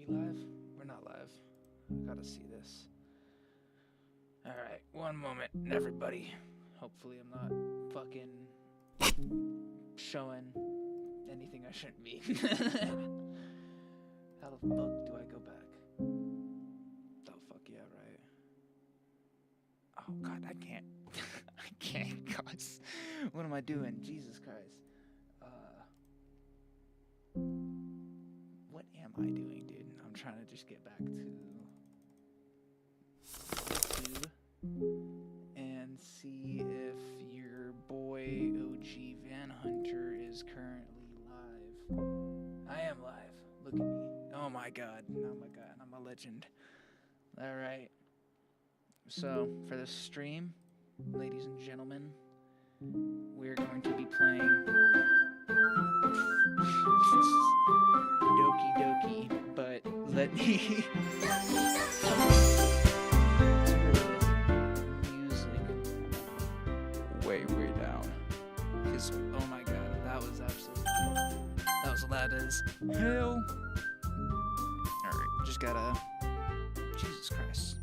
we live? We're not live. I gotta see this. Alright, one moment, everybody. Hopefully I'm not fucking showing anything I shouldn't be. How the fuck do I go back? Oh, fuck yeah, right. Oh, God, I can't. I can't, guys. What am I doing? Jesus Christ. What am I doing, dude? I'm trying to just get back to YouTube and see if your boy OG Van Hunter is currently live. I am live. Look at me. Oh my god. Oh my god. I'm a legend. Alright. So, for this stream, ladies and gentlemen, we're going to be playing Doki, but let me music way down. Because, oh my god, that was loud as hell. Alright, just gotta, Jesus Christ.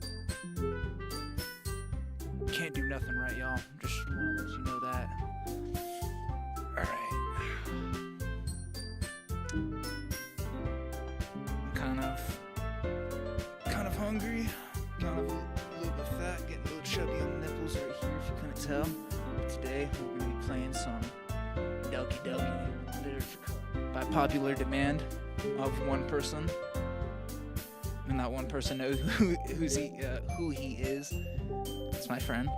Can't do nothing right, y'all. Just wanna let you know that. Alright. Kind of hungry, kind of a little bit fat, getting a little chubby on the nipples right here if you couldn't tell. Today we're going to be playing some Doki literature club by popular demand of one person, and that one person knows who he is. It's my friend.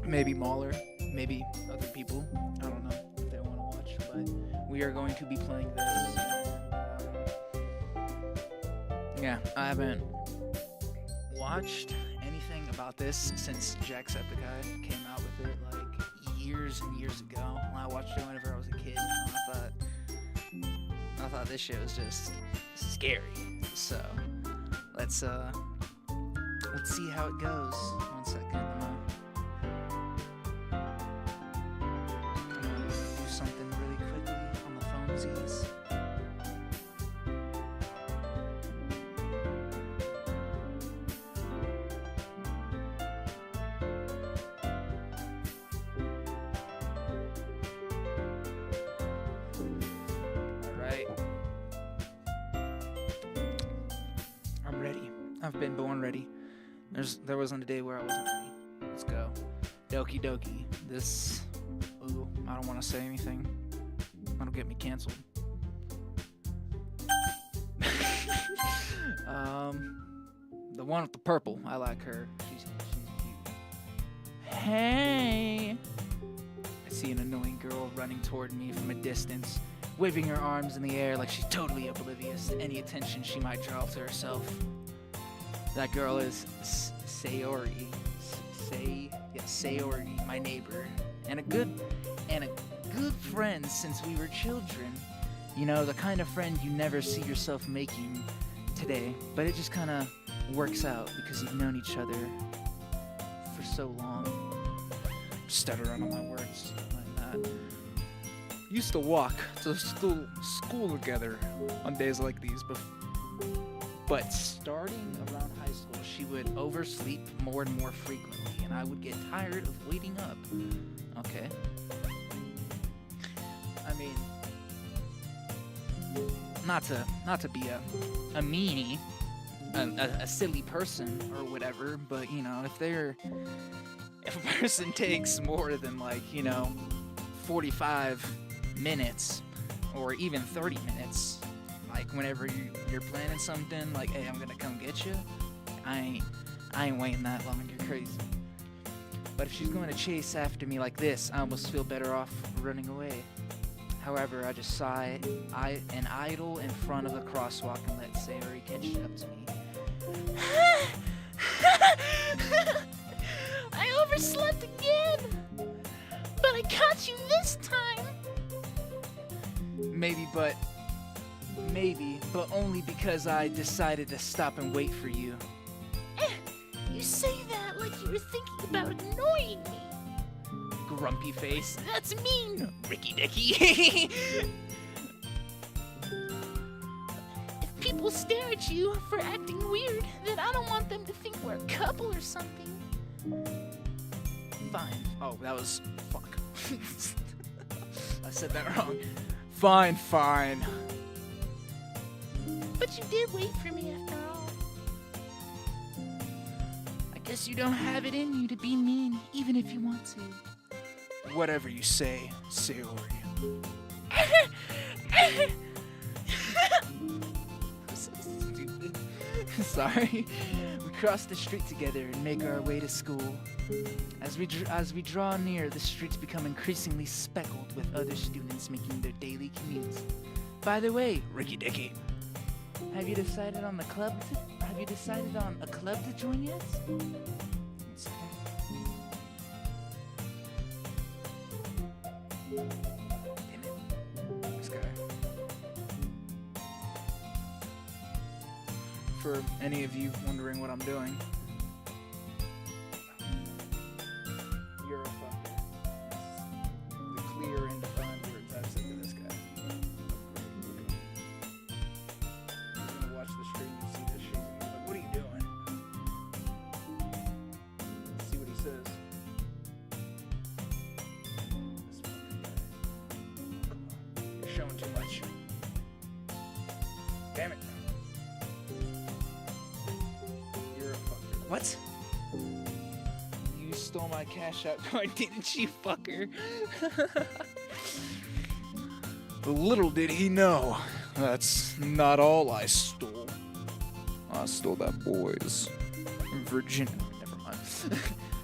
Maybe Mahler, maybe other people. I don't know if they want to watch, but we are going to be playing this. Yeah, I haven't watched anything about this since Jacksepticeye came out with it like years and years ago. I watched it whenever I was a kid, and I thought this shit was just scary. So let's see how it goes. 1 second. I'm gonna do something really quickly on the phonesies. I've been born ready. There wasn't a day where I wasn't ready. Let's go. Doki. This... Ooh, I don't want to say anything. That'll get me canceled. The one with the purple. I like her. She's cute. Hey! I see an annoying girl running toward me from a distance, waving her arms in the air like she's totally oblivious to any attention she might draw to herself. That girl is Sayori. Sayori, my neighbor, and a good friend since we were children. You know, the kind of friend you never see yourself making today, but it just kind of works out because you've known each other for so long. Stutter on my words like that. Used to walk to school together on days like these, but starting around high school, she would oversleep more and more frequently, and I would get tired of waiting up. Okay. I mean, not to be a meanie, a silly person or whatever, but you know, if a person takes more than 45 minutes or even 30 minutes. Like, whenever you're planning something, like, hey, I'm gonna come get you, I ain't waiting that long, you're crazy. But if she's going to chase after me like this, I almost feel better off running away. However, I just sigh and idle in front of the crosswalk and let Sayori catch up to me. I overslept again, but I caught you this time. Maybe, but only because I decided to stop and wait for you. You say that like you were thinking about annoying me. Grumpy face. That's mean, Ricky Dicky. If will stare at you for acting weird, then I don't want them to think we're a couple or something. Fine. Oh, that was... fuck. I said that wrong. Fine, fine. But you did wait for me after all. I guess you don't have it in you to be mean, even if you want to. Whatever you say, Sayori. So stupid. Sorry. We cross the street together and make our way to school. As we draw near, the streets become increasingly speckled with other students making their daily commutes. By the way, Ricky Dicky, have you decided on a club to join yet? Damn it. This guy. For any of you wondering what I'm doing, you're a fucker. The clear and defined words I've said to this guy. He's gonna watch the stream and see this shit and be like, what are you doing? Let's see what he says. This fucking guy. You're showing too much. Damn it. You're a fucker. What? You stole my cash out card, didn't you, fucker? Little did he know, that's not all I stole. I stole that boy's virgin. Never mind.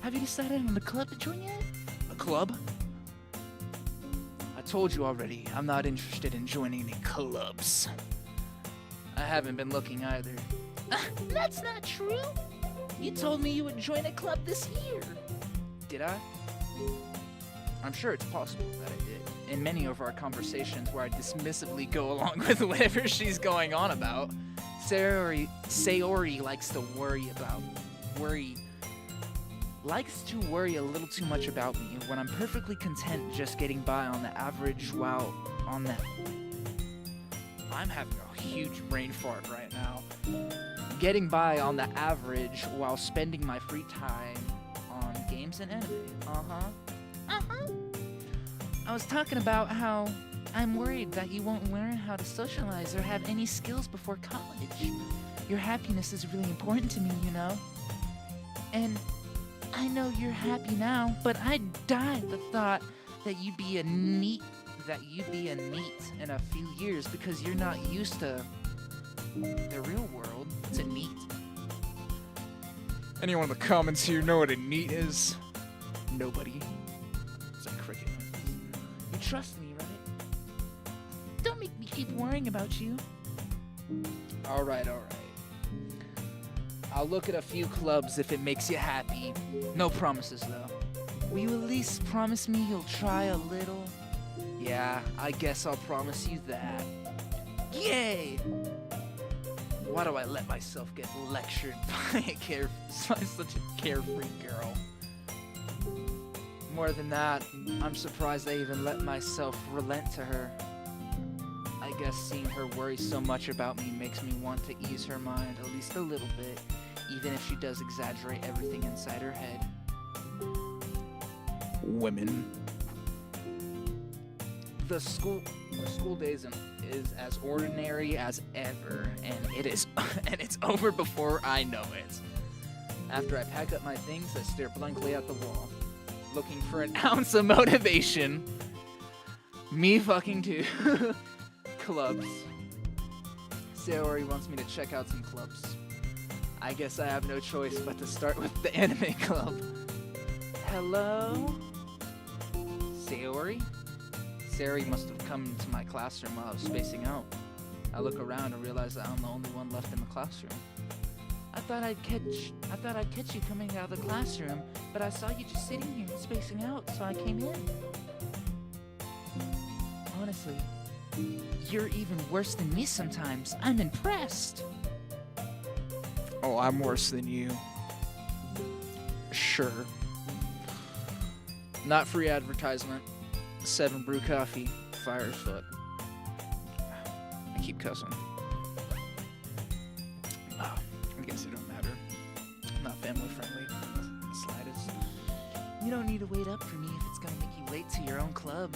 Have you decided on the club to join yet? A club? I told you already, I'm not interested in joining any clubs. I haven't been looking either. That's not true. You told me you would join a club this year. Did I? I'm sure it's possible that I did. In many of our conversations where I dismissively go along with whatever she's going on about, Sayori likes to worry a little too much about me when I'm perfectly content just getting by on the average while on that. I'm having a huge brain fart right now. Getting by on the average while spending my free time on games and anime. I was talking about how I'm worried that you won't learn how to socialize or have any skills before college. Your happiness is really important to me, you know? And I know you're happy now, but I'd die at the thought that you'd be a neat in a few years because you're not used to the real world. It's a neat. Anyone in the comments here know what a neat is? Nobody. It's a cricket. You trust me, right? Don't make me keep worrying about you. Alright. I'll look at a few clubs if it makes you happy. No promises, though. Will you at least promise me you'll try a little? Yeah, I guess I'll promise you that. Yay! Why do I let myself get lectured by such a carefree girl? More than that, I'm surprised I even let myself relent to her. I guess seeing her worry so much about me makes me want to ease her mind at least a little bit, even if she does exaggerate everything inside her head. Women. The school days is as ordinary as ever, and it's over before I know it. After I pack up my things, I stare blankly at the wall, looking for an ounce of motivation. Me fucking too. Clubs. Sayori wants me to check out some clubs. I guess I have no choice but to start with the anime club. Hello? Sayori? Sayori must have come into my classroom while I was spacing out. I look around and realize that I'm the only one left in the classroom. I thought I'd catch you coming out of the classroom, but I saw you just sitting here spacing out, so I came in. Honestly, you're even worse than me sometimes. I'm impressed. Oh, I'm worse than you. Sure. Not free advertisement. 7 Brew Coffee. Fire as fuck. I keep cussing. Oh, I guess it don't matter. Not family friendly. The slightest. You don't need to wait up for me if it's gonna make you late to your own club.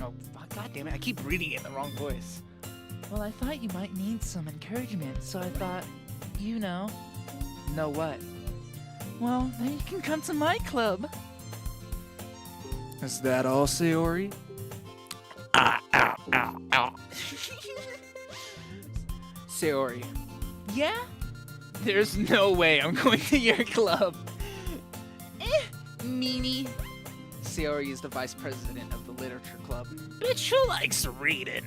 Oh, fuck, God damn it, I keep reading it in the wrong voice. Well, I thought you might need some encouragement, so I thought, you know. Know what? Well, then you can come to my club. Is that all, Sayori? Ow. Sayori. Yeah? There's no way I'm going to your club. Meanie. Sayori is the vice president of the literature club. Bitch, who likes reading?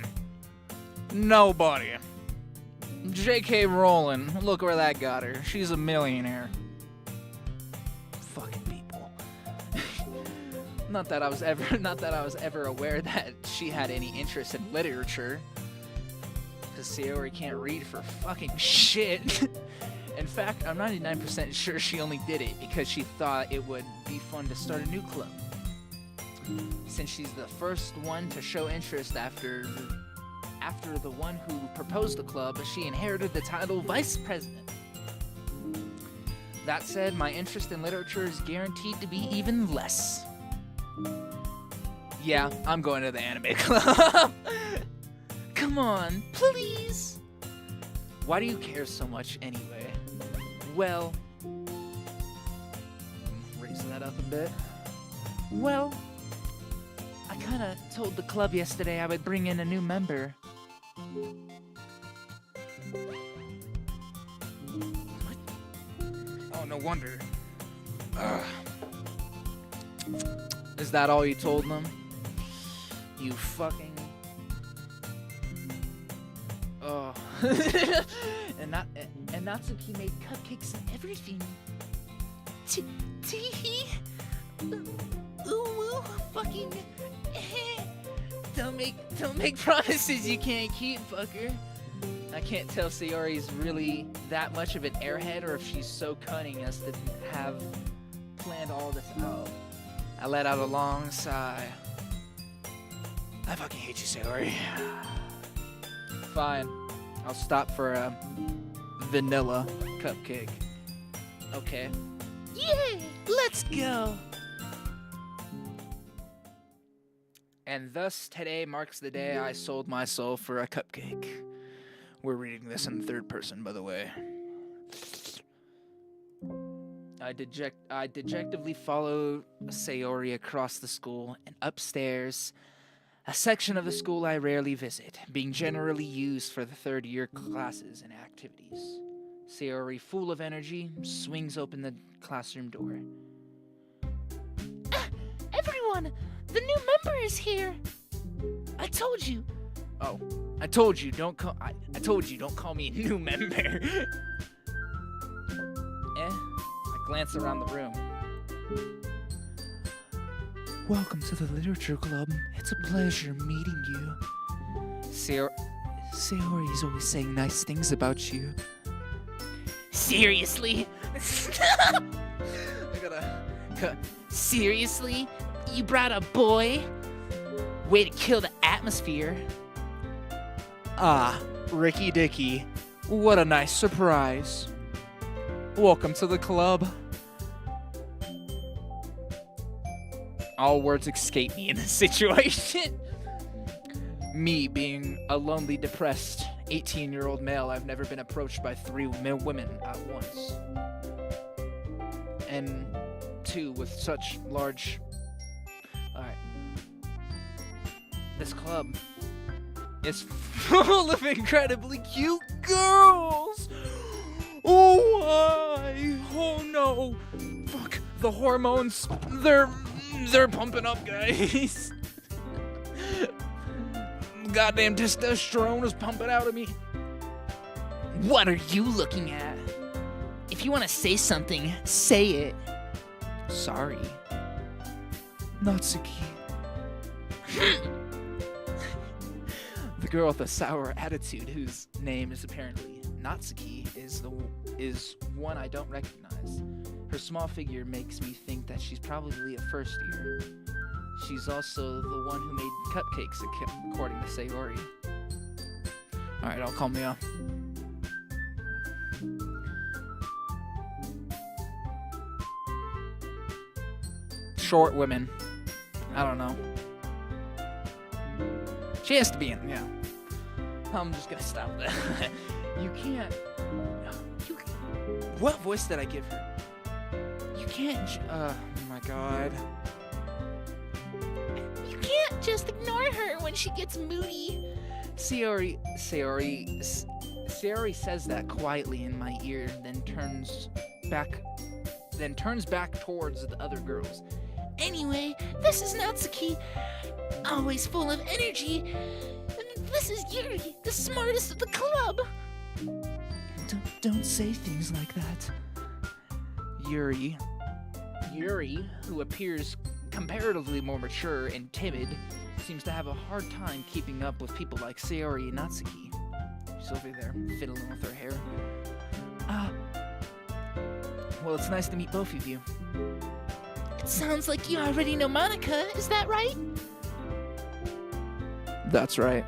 Nobody. J.K. Rowling, look where that got her. She's a millionaire. Fucking people. Not that I was ever aware that she had any interest in literature. Cause Sayori can't read for fucking shit. In fact, I'm 99% sure she only did it because she thought it would be fun to start a new club. Since she's the first one to show interest after the one who proposed the club, she inherited the title vice president. That said, my interest in literature is guaranteed to be even less. Yeah, I'm going to the anime club. Come on, please. Why do you care so much anyway? Well, raise that up a bit. Well, I kinda told the club yesterday I would bring in a new member. What? Oh, no wonder. Is that all you told them? You fucking... Oh. and Natsuki made cupcakes and everything. Tee-hee. Ooh, fucking... Don't make promises you can't keep, fucker. I can't tell Sayori's really that much of an airhead or if she's so cunning as to have planned all this out. I let out a long sigh. I fucking hate you, Sayori. Fine. I'll stop for a vanilla cupcake. Okay. Yeah, let's go. And thus, today marks the day I sold my soul for a cupcake. We're reading this in third person, by the way. I dejectively followed Sayori across the school and upstairs, a section of the school I rarely visit, being generally used for the third-year classes and activities. Sayori, full of energy, swings open the classroom door. Everyone, the new member is here. I told you. Oh, I told you don't call me a new member. I glance around the room. Welcome to the literature club. It's a pleasure meeting you. Sayori is always saying nice things about you. Seriously? I gotta cut. Seriously? You brought a boy? Way to kill the atmosphere. Ah, Ricky Dicky. What a nice surprise. Welcome to the club. All words escape me in this situation. Me being a lonely, depressed 18-year-old male, I've never been approached by 3 women at once. And 2 with such large... Alright. This club is full of incredibly cute girls! Oh, why? Oh no! Fuck, the hormones, they're pumping up, guys. Goddamn testosterone is pumping out of me. What are you looking at? If you want to say something, say it. Sorry. Natsuki. The girl with the sour attitude, whose name is apparently Natsuki, is one I don't recognize. Her small figure makes me think that she's probably a first year. She's also the one who made cupcakes, according to Sayori. Alright, I'll call Mia. Short women. I don't know. She has to be in, yeah. I'm just gonna stop that. You can't. What voice did I give her? You can't. Oh my god. You can't just ignore her when she gets moody. Sayori says that quietly in my ear, then turns back towards the other girls. Anyway, this is Natsuki, always full of energy. And this is Yuri, the smartest of the club. Don't say things like that. Yuri, who appears comparatively more mature and timid, seems to have a hard time keeping up with people like Sayori and Natsuki. She's over there fiddling with her hair. Well, it's nice to meet both of you. It sounds like you already know Monica, is that right? That's right.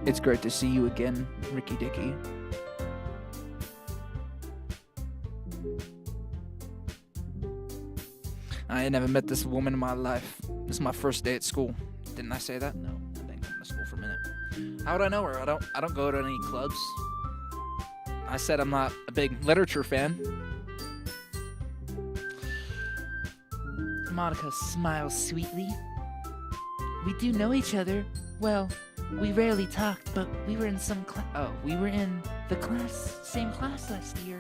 It's great to see you again, Ricky Dicky. I ain't never met this woman in my life. This is my first day at school. Didn't I say that? No, I've been going to school for a minute. How would I know her? I don't go to any clubs. I said I'm not a big literature fan. Monica smiles sweetly. We do know each other. Well, we rarely talked, but we were in we were in the same class last year.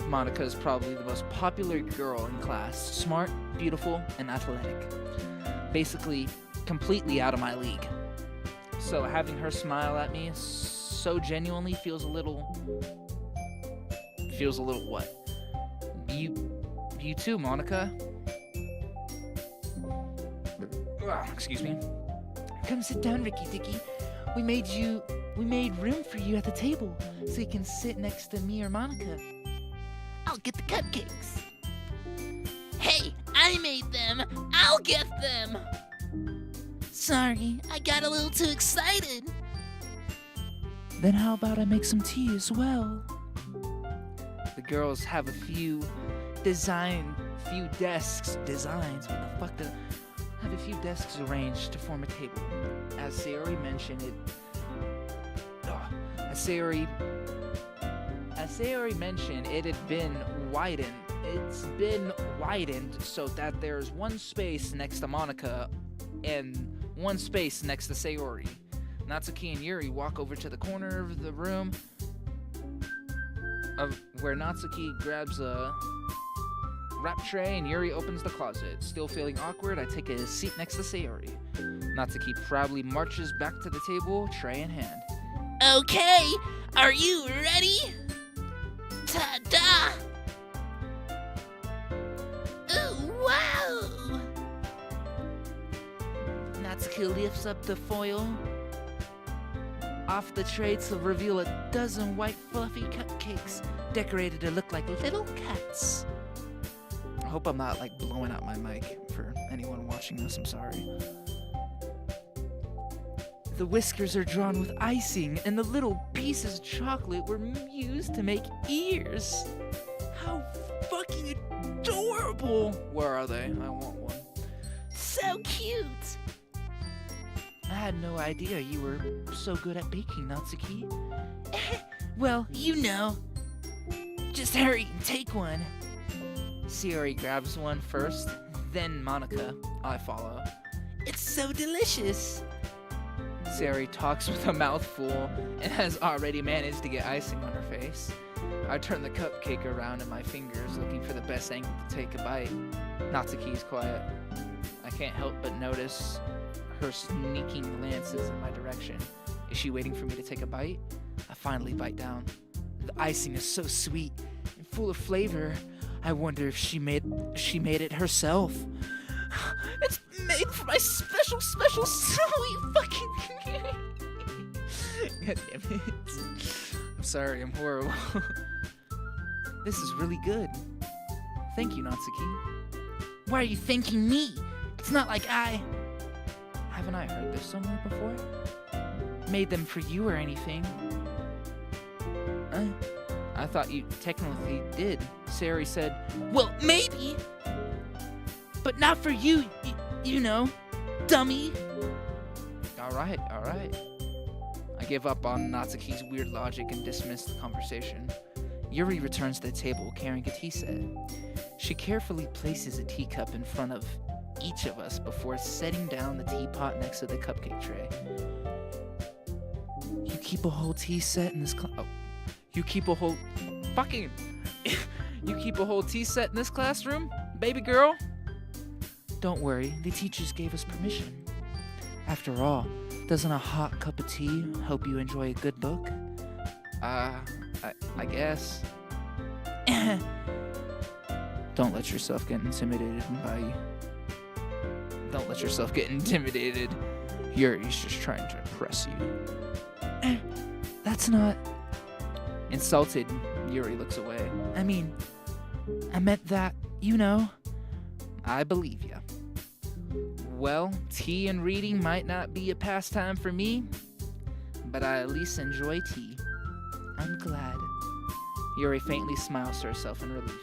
Monica is probably the most popular girl in class. Smart, beautiful, and athletic. Basically, completely out of my league. So having her smile at me so genuinely feels a little what? You too, Monica. Excuse me. Come sit down, Ricky Dicky. We made room for you at the table so you can sit next to me or Monica. I'll get the cupcakes. Hey, I made them. I'll get them. Sorry, I got a little too excited. Then how about I make some tea as well? The girls have a few desks, have a few desks arranged to form a table. As Sayori mentioned, it had been widened. It's been widened so that there's one space next to Monica and one space next to Sayori. Natsuki and Yuri walk over to the corner of the room where Natsuki grabs a wrap tray and Yuri opens the closet. Still feeling awkward, I take a seat next to Sayori. Natsuki proudly marches back to the table, tray in hand. Okay, are you ready? Ta-da! Ooh, wow! Natsuki lifts up the foil off the tray to reveal a dozen white fluffy cupcakes decorated to look like little cats. I hope I'm not blowing out my mic for anyone watching this, I'm sorry. The whiskers are drawn with icing, and the little pieces of chocolate were used to make ears. How fucking adorable! Where are they? I want one. So cute! I had no idea you were so good at baking, Natsuki. Well, you know. Just hurry and take one. Sayori grabs one first, then Monica. I follow. It's so delicious. Sayori talks with a mouthful and has already managed to get icing on her face. I turn the cupcake around in my fingers, looking for the best angle to take a bite. Natsuki's quiet. I can't help but notice her sneaking glances in my direction. Is she waiting for me to take a bite? I finally bite down. The icing is so sweet and full of flavor. I wonder if she made it herself. It's made for my special sweet fucking God damn it. I'm sorry, I'm horrible. This is really good. Thank you, Natsuki. Why are you thanking me? It's not like Haven't I heard this somewhere before? made them for you or anything. I thought you technically did. Sayori said, Well, maybe. But not for you, you know, dummy. Alright. I give up on Natsuki's weird logic and dismiss the conversation. Yuri returns to the table carrying a tea set. She carefully places a teacup in front of each of us before setting down the teapot next to the cupcake tray. You keep a whole tea set in this You keep a whole tea set in this classroom, baby girl? Don't worry, the teachers gave us permission. After all, doesn't a hot cup of tea help you enjoy a good book? I guess. Don't let yourself get intimidated by... Don't let yourself get intimidated. Yuri's just trying to impress you. That's not... Insulted, Yuri looks away. I mean, I meant that, you know. I believe ya. Well, tea and reading might not be a pastime for me, but I at least enjoy tea. I'm glad. Yuri faintly smiles to herself in relief.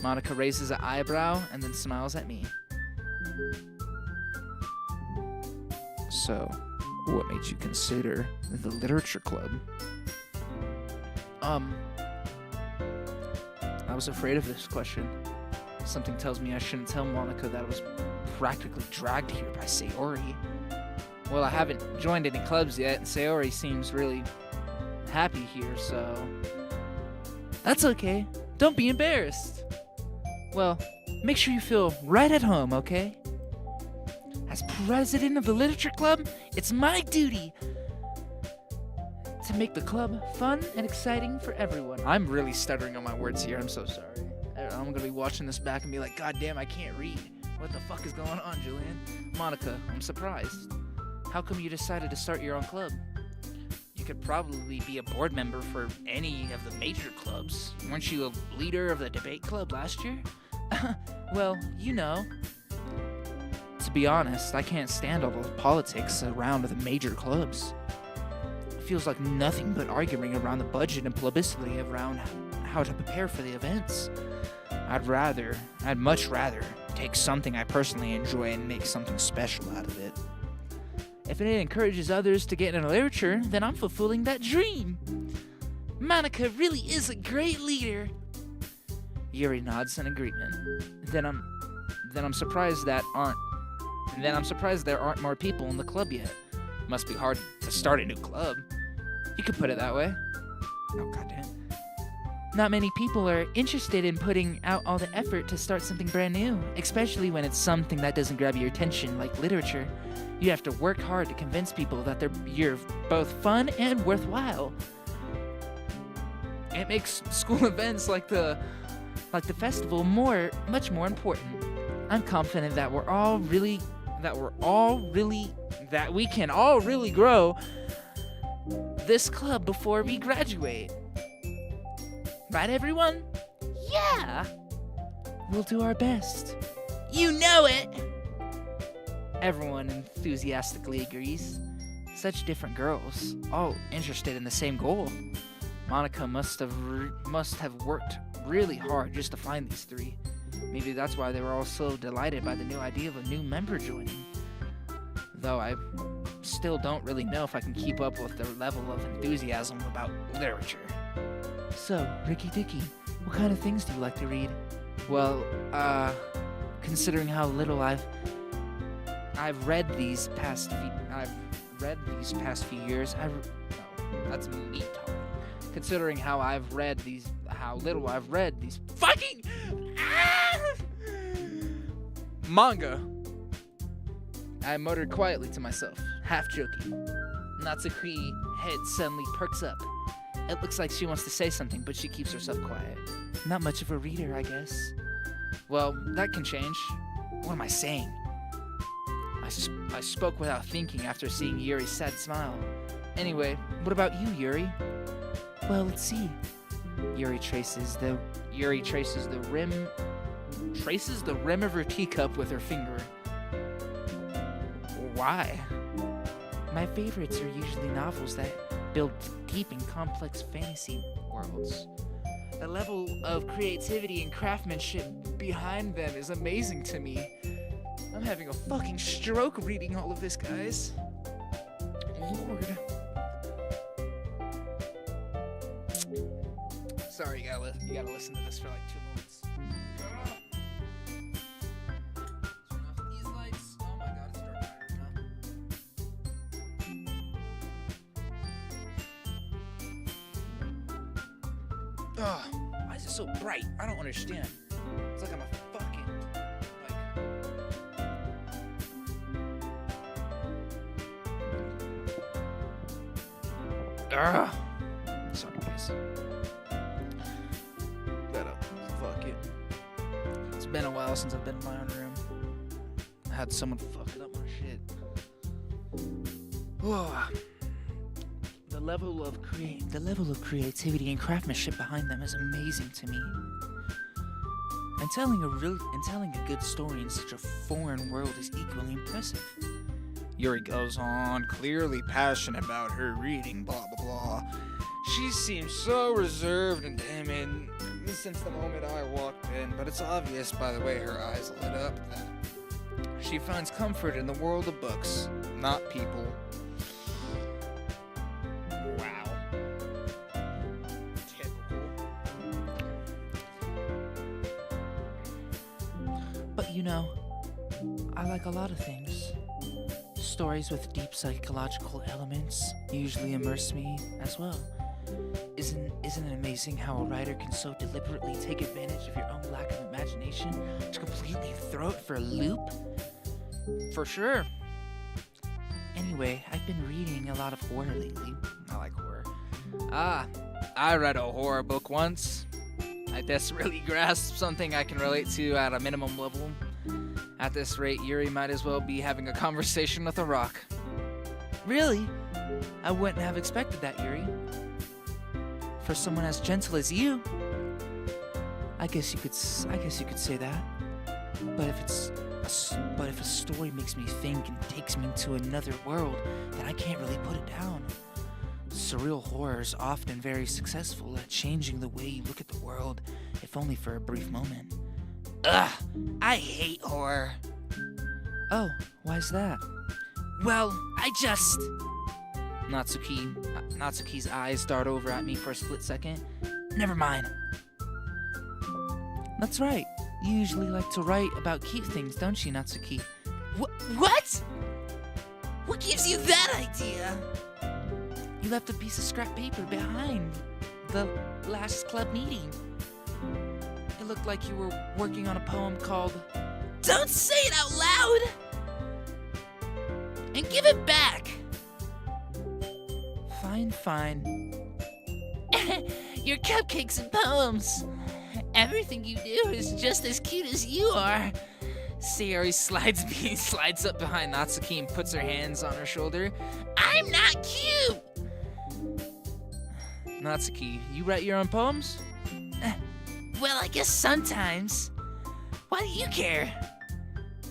Monica raises an eyebrow and then smiles at me. So, what made you consider the literature club? I was afraid of this question. Something tells me I shouldn't tell Monica that I was practically dragged here by Sayori. Well, I haven't joined any clubs yet, and Sayori seems really happy here, so... That's okay. Don't be embarrassed. Well, make sure you feel right at home, okay? As president of the literature club, it's my duty to make the club fun and exciting for everyone. I'm really stuttering on my words here. I'm so sorry. I'm gonna be watching this back and be like, God damn, I can't read. What the fuck is going on, Julian? Monica, I'm surprised. How come you decided to start your own club? You could probably be a board member for any of the major clubs. Weren't you a leader of the debate club last year? Well, you know. To be honest, I can't stand all the politics around the major clubs. It feels like nothing but arguing around the budget and publicity around how to prepare for the events. I'd much rather take something I personally enjoy and make something special out of it. If it encourages others to get into literature, then I'm fulfilling that dream. Monica really is a great leader. Yuri nods in agreement. Then I'm surprised there aren't more people in the club yet. Must be hard to start a new club. You could put it that way. Oh, goddamn. Not many people are interested in putting out all the effort to start something brand new, especially when it's something that doesn't grab your attention like literature. You have to work hard to convince people that you're both fun and worthwhile. It makes school events like the festival much more important. I'm confident that we can all really grow this club before we graduate. Right, everyone? Yeah! We'll do our best. You know it! Everyone enthusiastically agrees. Such different girls, all interested in the same goal. Monica must have worked really hard just to find these three. Maybe that's why they were all so delighted by the new idea of a new member joining. Though I still don't really know if I can keep up with their level of enthusiasm about literature. So, Ricky Dicky, what kind of things do you like to read? Well, considering how little I've read these past few years, that's me talking. Considering how little I've read these fucking manga, I muttered quietly to myself, half joking. Natsuki's head suddenly perks up. It looks like she wants to say something, but she keeps herself quiet. Not much of a reader, I guess. Well, that can change. What am I saying? I spoke without thinking after seeing Yuri's sad smile. Anyway, what about you, Yuri? Well, let's see. Yuri traces the rim of her teacup with her finger. Why? My favorites are usually novels that build deep and complex fantasy worlds. The level of creativity and craftsmanship behind them is amazing to me. I'm having a fucking stroke reading all of this, guys. Lord. Sorry, you gotta listen to this for like 2 moments. Turn off these lights. Oh my god, it's dark now. Ugh, why is it so bright? I don't understand. It's like I'm a fucking, Ugh. Sorry, guys. Fuck it. It's been a while since I've been in my own room. I had someone fucking up my shit. The level of creativity and craftsmanship behind them is amazing to me. And telling a good story in such a foreign world is equally impressive. Yuri goes on, clearly passionate about her reading, blah blah blah. She seems so reserved and timid since the moment I walked in, but it's obvious by the way her eyes lit up that she finds comfort in the world of books, not people. Wow. Typical. But you know, I like a lot of things. Stories with deep psychological elements usually immerse me as well. Isn't it amazing how a writer can so deliberately take advantage of your own lack of imagination to completely throw it for a loop? For sure. Anyway, I've been reading a lot of horror lately. I like horror. I read a horror book once. I desperately grasped something I can relate to at a minimum level. At this rate, Yuri might as well be having a conversation with a rock. Really? I wouldn't have expected that, Yuri. For someone as gentle as you, I guess you could say that. But if a story makes me think and takes me into another world, then I can't really put it down. Surreal horror is often very successful at changing the way you look at the world, if only for a brief moment. Ugh, I hate horror. Oh, why's that? Well, Natsuki's eyes dart over at me for a split second. Never mind. That's right. You usually like to write about cute things, don't you, Natsuki? What? What gives you that idea? You left a piece of scrap paper behind the last club meeting. It looked like you were working on a poem called... Don't say it out loud! And give it back! Fine. Your cupcakes and poems. Everything you do is just as cute as you are. Sayori slides up behind Natsuki and puts her hands on her shoulder. I'm not cute! Natsuki, you write your own poems? Well, I guess sometimes. Why do you care?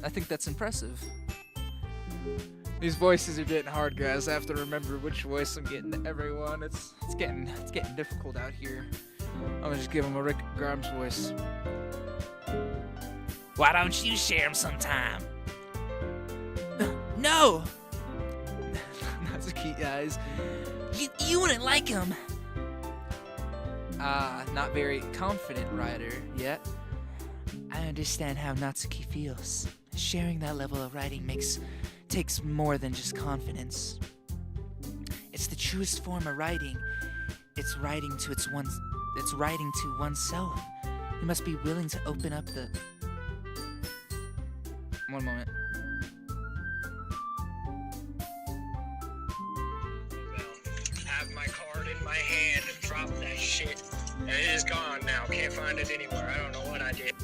I think that's impressive. These voices are getting hard, guys. I have to remember which voice I'm getting to everyone. It's getting difficult out here. I'm gonna just give him a Rick Grimes voice. Why don't you share him sometime? No! Natsuki, guys. You wouldn't like him. Not very confident writer yet. I understand how Natsuki feels. Sharing that level of writing takes more than just confidence. It's the truest form of writing. It's writing to oneself. You must be willing to open up the... One moment. Have my card in my hand and drop that shit. And it is gone now. Can't find it anywhere. I don't know what I did.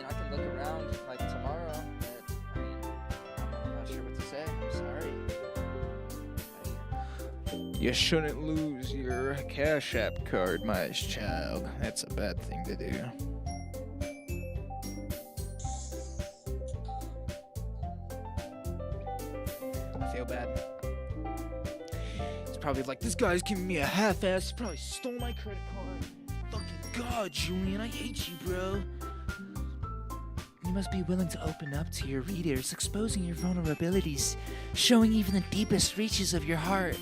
I can look around like tomorrow, but I'm not sure what to say. I'm sorry. You shouldn't lose your Cash App card, my child. That's a bad thing to do. probably like, this guy's giving me a half-ass. He probably stole my credit card. Fucking God, Julian, I hate you, bro. You must be willing to open up to your readers, exposing your vulnerabilities, showing even the deepest reaches of your heart.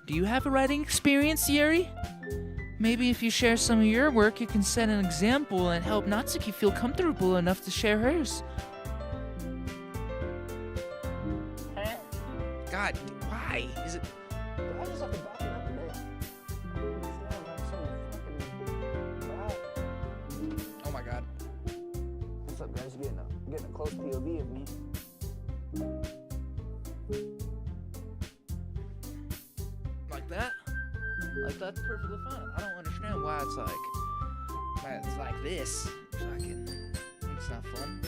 Do you have a writing experience, Yuri? Maybe if you share some of your work, you can set an example and help Natsuki feel comfortable enough to share hers. God, why? Is it... I just have to back it up a bit. Oh my God. What's up, guys? Getting a close POV of me. Like that? Like that's perfectly fine. I don't understand why it's like this. Fucking, it's not fun.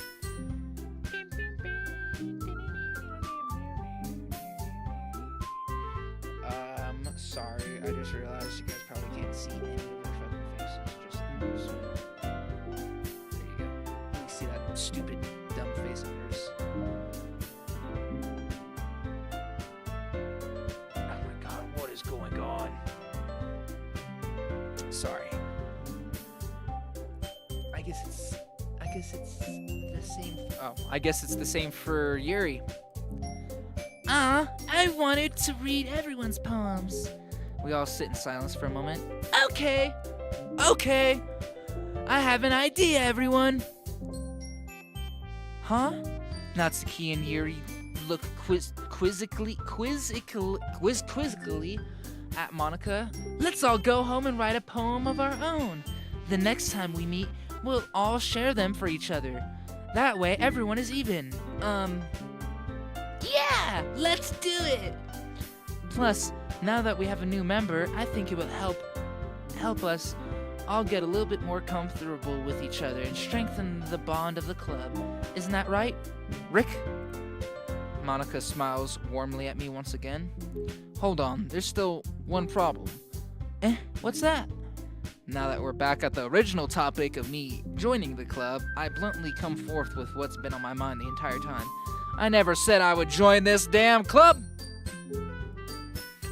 Sorry, I just realized you guys probably can't see any of their fucking faces. Just those. There you go. You see that stupid, dumb face of hers. Oh my God, what is going on? Sorry. I guess it's the same. Oh, I guess it's the same for Yuri. I wanted to read everyone's poems. We all sit in silence for a moment. Okay. I have an idea, everyone. Huh? Natsuki and Yuri look quizzically at Monica. Let's all go home and write a poem of our own. The next time we meet, we'll all share them for each other. That way, everyone is even. Yeah, let's do it. Plus, now that we have a new member, I think it will help us all get a little bit more comfortable with each other and strengthen the bond of the club. Isn't that right, Rick? Monica smiles warmly at me once again. Hold on, there's still one problem. What's that? Now that we're back at the original topic of me joining the club, I bluntly come forth with what's been on my mind the entire time. I never said I would join this damn club!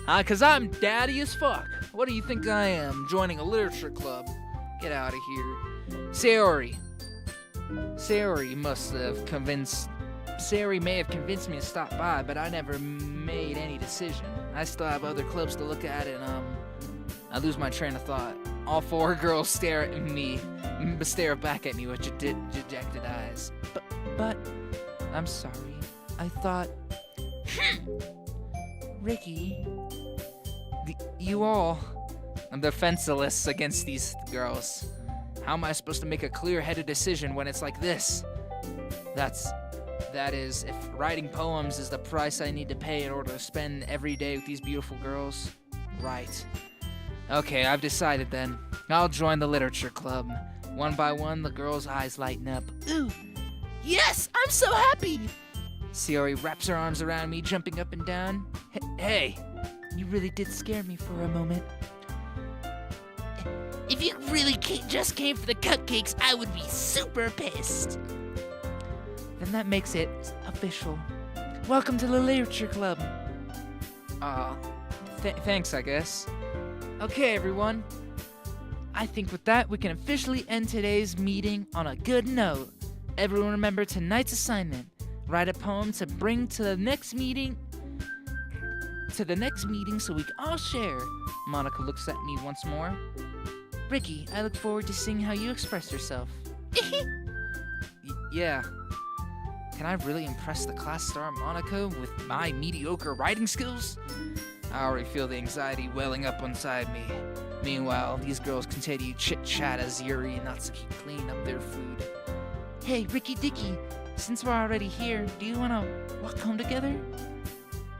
'Cause I'm daddy as fuck. What do you think I am, joining a literature club? Get out of here. Sayori may have convinced me to stop by, but I never made any decision. I still have other clubs to look at, and I lose my train of thought. All four girls stare back at me with dejected eyes. But, I'm sorry. I thought... Ricky... You all... I'm defenseless against these girls. How am I supposed to make a clear-headed decision when it's like this? That is, if writing poems is the price I need to pay in order to spend every day with these beautiful girls. Right. Okay, I've decided then. I'll join the literature club. One by one, the girls' eyes lighten up. Ooh! Yes! I'm so happy! Sayori wraps her arms around me, jumping up and down. Hey! You really did scare me for a moment. If you really just came for the cupcakes, I would be super pissed. Then that makes it official. Welcome to the literature club. Thanks, I guess. Okay, everyone. I think with that, we can officially end today's meeting on a good note. Everyone remember tonight's assignment. Write a poem to bring to the next meeting so we can all share. Monica looks at me once more. Ricky, I look forward to seeing how you express yourself. Yeah. Can I really impress the class star Monica with my mediocre writing skills? I already feel the anxiety welling up inside me. Meanwhile, these girls continue chit-chat as Yuri and Natsuki clean up their food. Hey, Ricky Dicky, since we're already here, do you want to walk home together?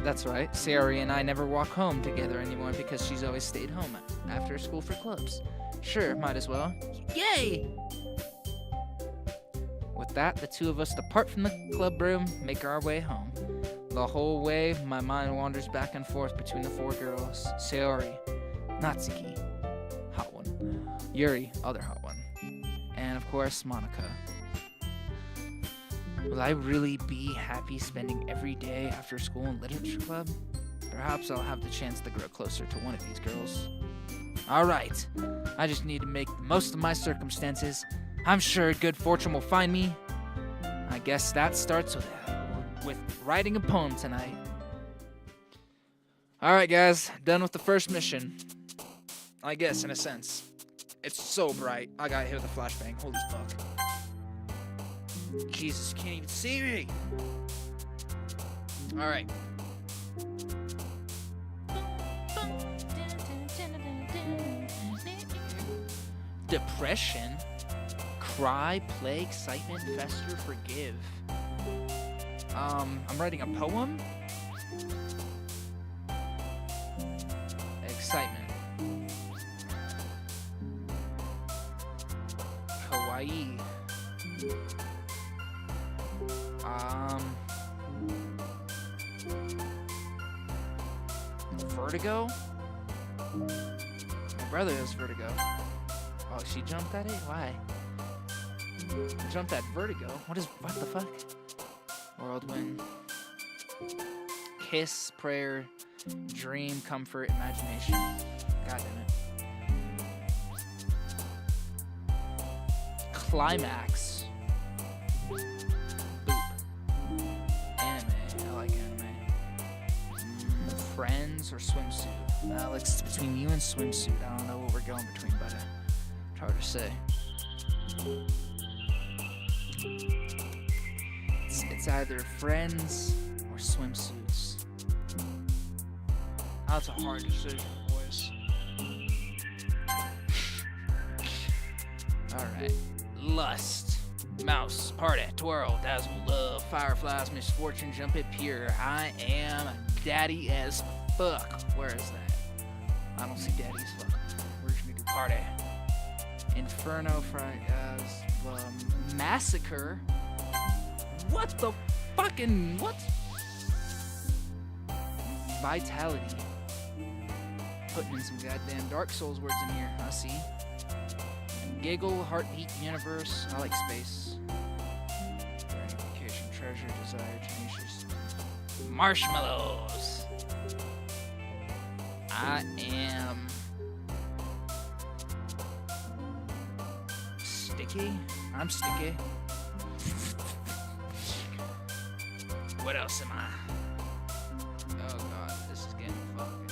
That's right. Sayori and I never walk home together anymore because she's always stayed home after school for clubs. Sure, might as well. Yay! With that, the two of us depart from the club room, make our way home. The whole way, my mind wanders back and forth between the four girls. Sayori, Natsuki, hot one. Yuri, other hot one. And of course, Monica. Will I really be happy spending every day after school in literature club? Perhaps I'll have the chance to grow closer to one of these girls. Alright, I just need to make the most of my circumstances. I'm sure good fortune will find me. I guess that starts with writing a poem tonight. Alright guys, done with the first mission. I guess, in a sense. It's so bright. I got hit with a flashbang. Holy fuck. Jesus, can't even see me. Alright. Depression. Cry, play, excitement, fester, forgive. I'm writing a poem? Excitement. Kawaii. Vertigo? My brother has vertigo. Oh, she jumped at it? Why? Jumped at vertigo? What the fuck? Whirlwind. Kiss, prayer, dream, comfort, imagination. God damn it. Climax. Boop. Anime. I like anime. Friends or swimsuit? Alex, it's between you and swimsuit. I don't know what we're going between, but it's hard to say. It's either friends or swimsuits. That's a hard decision, boys. Alright. Lust. Mouse. Party. Twirl. Dazzle. Love. Fireflies. Misfortune. Jump it pure. I am daddy as fuck. Where is that? I don't see daddy as fuck. We're just gonna do party. Inferno. Massacre. What the fucking what? Vitality. Putting in some goddamn Dark Souls words in here. I see. Giggle, heartbeat, universe. I like space. Gratification, treasure, desire, tenacious. Marshmallows. I am sticky. I'm sticky. What else am I? Oh god, this is getting fucking.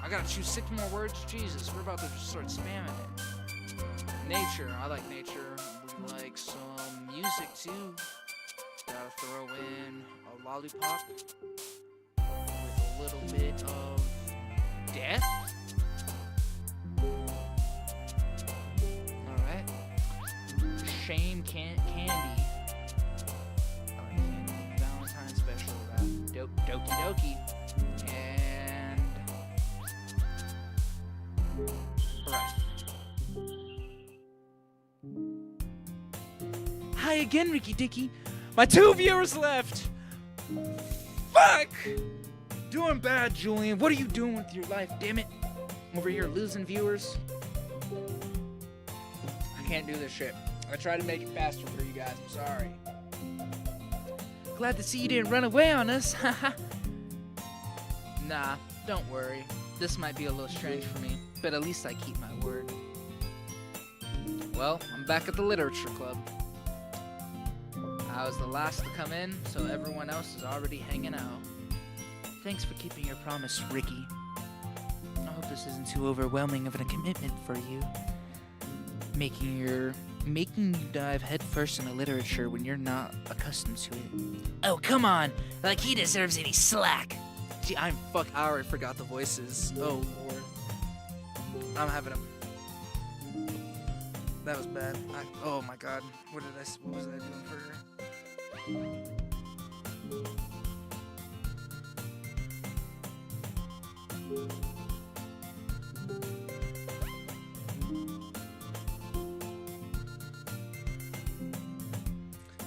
I gotta choose 6 more words? Jesus, we're about to just start spamming it. Nature, I like nature. We like some music too. Gotta throw in a lollipop with a little bit of death. Alright. Shame candy. Valentine's special wrap. Doki Doki. And breath. Hi again, Ricky Dicky. My 2 viewers left. Fuck! Doing bad, Julian. What are you doing with your life? Damn it. I'm over here losing viewers. I can't do this shit. I tried to make it faster for you guys. I'm sorry. Glad to see you didn't run away on us. Nah, don't worry. This might be a little strange for me, but at least I keep my word. Well, I'm back at the literature club. I was the last to come in, so everyone else is already hanging out. Thanks for keeping your promise, Ricky. I hope this isn't too overwhelming of a commitment for you. Making you dive headfirst into literature when you're not accustomed to it. Oh, come on! Like he deserves any slack! Gee, I already forgot the voices. Oh, Lord. I'm having a... That was bad. Oh my god. What was I doing for her?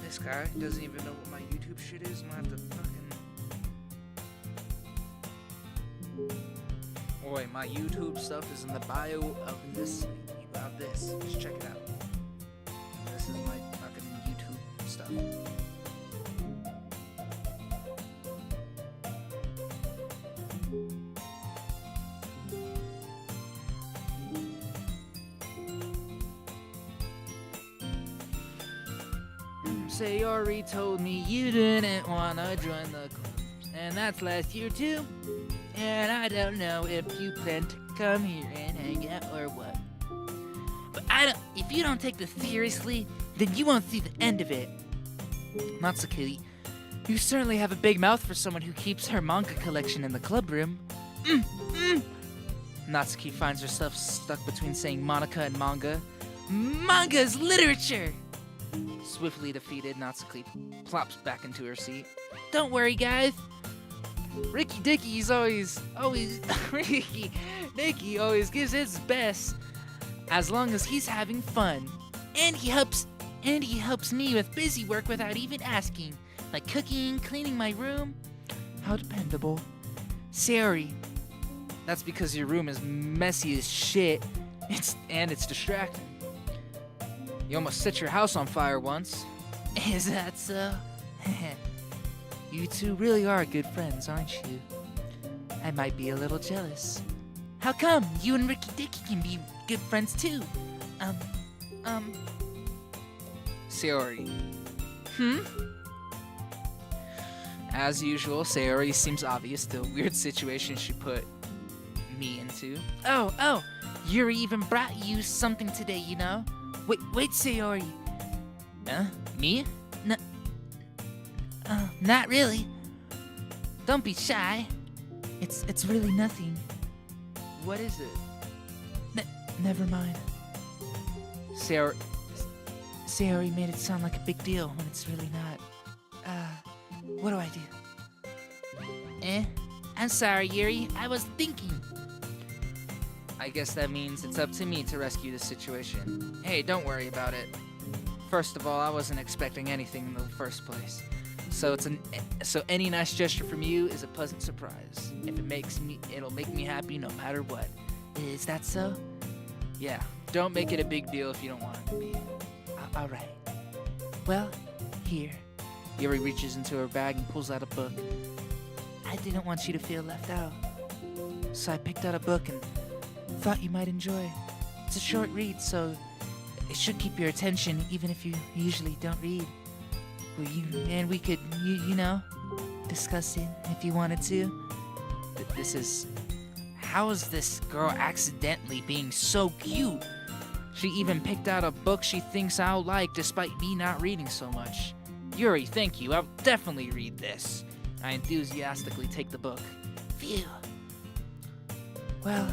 This guy doesn't even know what my YouTube shit is. I'm gonna have to fucking... Boy, my YouTube stuff is in the bio of this. About this. Just check it out. This is my fucking YouTube stuff. Sayori told me you didn't want to join the club. And that's last year too. And I don't know if you plan to come here and hang out or what. But if you don't take this seriously, then you won't see the end of it. Natsuki, you certainly have a big mouth for someone who keeps her manga collection in the club room. Natsuki finds herself stuck between saying Monica and manga. Manga's literature! Swiftly defeated, Natsuki plops back into her seat. Don't worry, guys. Ricky Dicky's always Ricky Dicky always gives his best as long as he's having fun. And he helps me with busy work without even asking, like cooking, cleaning my room. How dependable. Sayori, that's because your room is messy as shit. It's distracting. You almost set your house on fire once. Is that so? You two really are good friends, aren't you? I might be a little jealous. How come you and Ricky Dicky can be good friends too? Sayori. As usual, Sayori seems obvious the weird situation she put me into. Oh, Yuri even brought you something today, you know? Wait, Sayori. Huh? Me? Not really. Don't be shy. It's really nothing. What is it? Never mind. Sayori made it sound like a big deal when it's really not. What do I do? I'm sorry, Yuri. I was thinking. I guess that means it's up to me to rescue the situation. Hey, don't worry about it. First of all, I wasn't expecting anything in the first place. So any nice gesture from you is a pleasant surprise. If it'll make me happy no matter what. Is that so? Yeah, don't make it a big deal if you don't want it to be. All right. Well, here. Yuri reaches into her bag and pulls out a book. I didn't want you to feel left out. So I picked out a book and thought you might enjoy. It's a short read, so it should keep your attention even if you usually don't read. We could, you know, discuss it if you wanted to. How is this girl accidentally being so cute? She even picked out a book she thinks I'll like despite me not reading so much. Yuri, thank you. I'll definitely read this. I enthusiastically take the book. Phew. Well,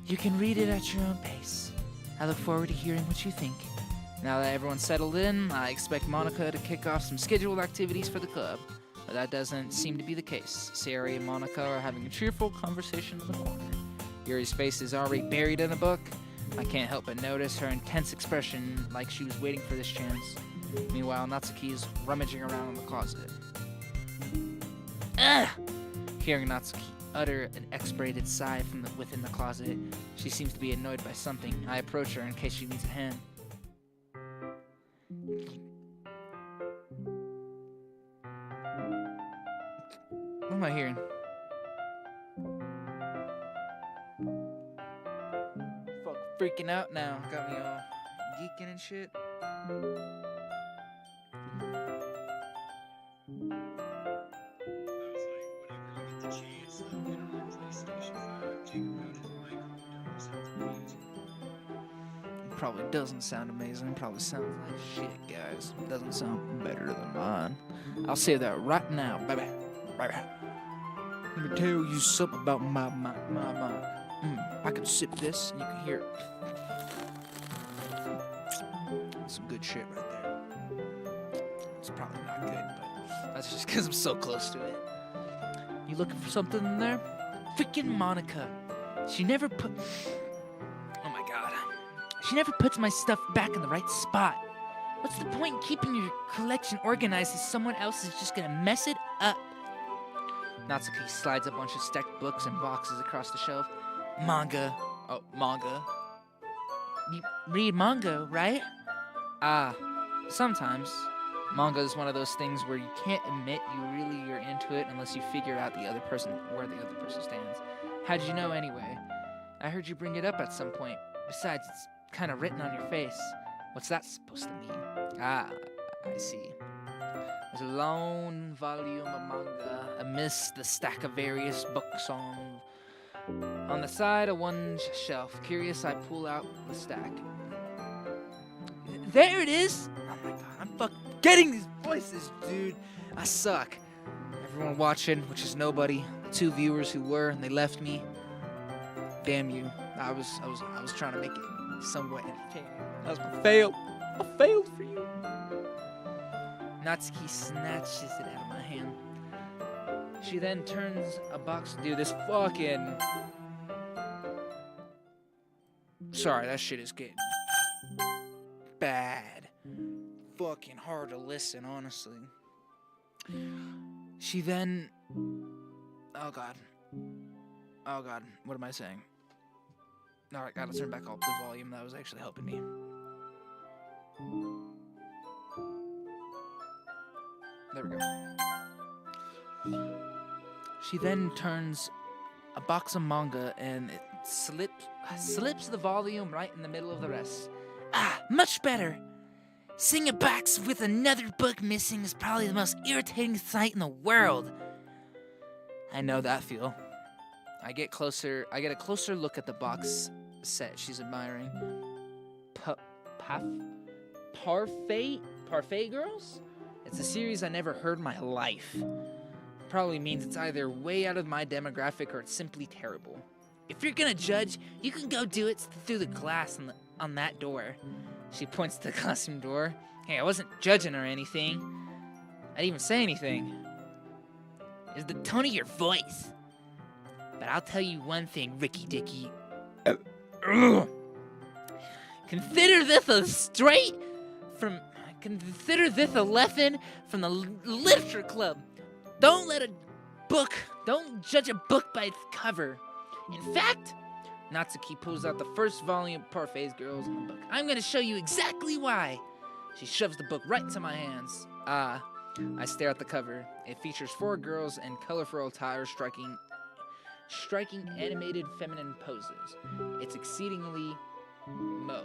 you can read it at your own pace. I look forward to hearing what you think. Now that everyone's settled in, I expect Monica to kick off some scheduled activities for the club. But that doesn't seem to be the case. Sayori and Monica are having a cheerful conversation in the corner. Yuri's face is already buried in the book. I can't help but notice her intense expression like she was waiting for this chance. Meanwhile, Natsuki is rummaging around in the closet. Ugh! Hearing Natsuki utter an exasperated sigh from within the closet, she seems to be annoyed by something. I approach her in case she needs a hand. What am I hearing? Fuck, freaking out now. Got me all geeking and shit. Probably doesn't sound amazing. Probably sounds like shit, guys. Doesn't sound better than mine. I'll say that right now. Bye-bye. Bye-bye. Let me tell you something about my I can sip this and you can hear it. Some good shit right there. It's probably not good, but that's just because I'm so close to it. You looking for something in there? Freaking Monica. She never puts my stuff back in the right spot. What's the point in keeping your collection organized if someone else is just gonna mess it up? Natsuki slides a bunch of stacked books and boxes across the shelf. Manga. Oh, manga. You read manga, right? Sometimes. Manga is one of those things where you can't admit you're into it unless you figure out where the other person stands. How'd you know anyway? I heard you bring it up at some point. Besides, it's kind of written on your face. What's that supposed to mean? I see. There's a lone volume of manga amidst the stack of various books on the side of one shelf. Curious, I pull out the stack. There it is! Oh my god, I'm fucking getting these voices, dude. I suck. Everyone watching, which is nobody. The 2 viewers who were, and they left me. Damn you. I was trying to make it somewhat entertaining. That was my fail. I failed for you. Natsuki snatches it out of my hand. She then turns a box. Dude, this fucking... Sorry, that shit is getting bad. Fucking hard to listen, honestly. She then... Oh god. Oh god, what am I saying? Alright, gotta turn back up the volume. That was actually helping me. There we go. She then turns a box of manga and it slips the volume right in the middle of the rest. Ah, much better. Seeing a box with another book missing is probably the most irritating sight in the world. I know that feel. I get a closer look at the box set she's admiring. Parfait Girls? It's a series I never heard in my life. Probably means it's either way out of my demographic or it's simply terrible. If you're gonna judge, you can go do it through the glass on that door. She points to the classroom door. Hey, I wasn't judging or anything. I didn't even say anything. It's the tone of your voice. But I'll tell you one thing, Ricky Dicky. Consider this a lesson from the literature club. Don't judge a book by its cover. In fact, Natsuki pulls out the first volume of Parfait Girls in the book. I'm gonna show you exactly why. She shoves the book right into my hands. I stare at the cover. It features 4 girls in colorful attire striking animated feminine poses. It's exceedingly mo.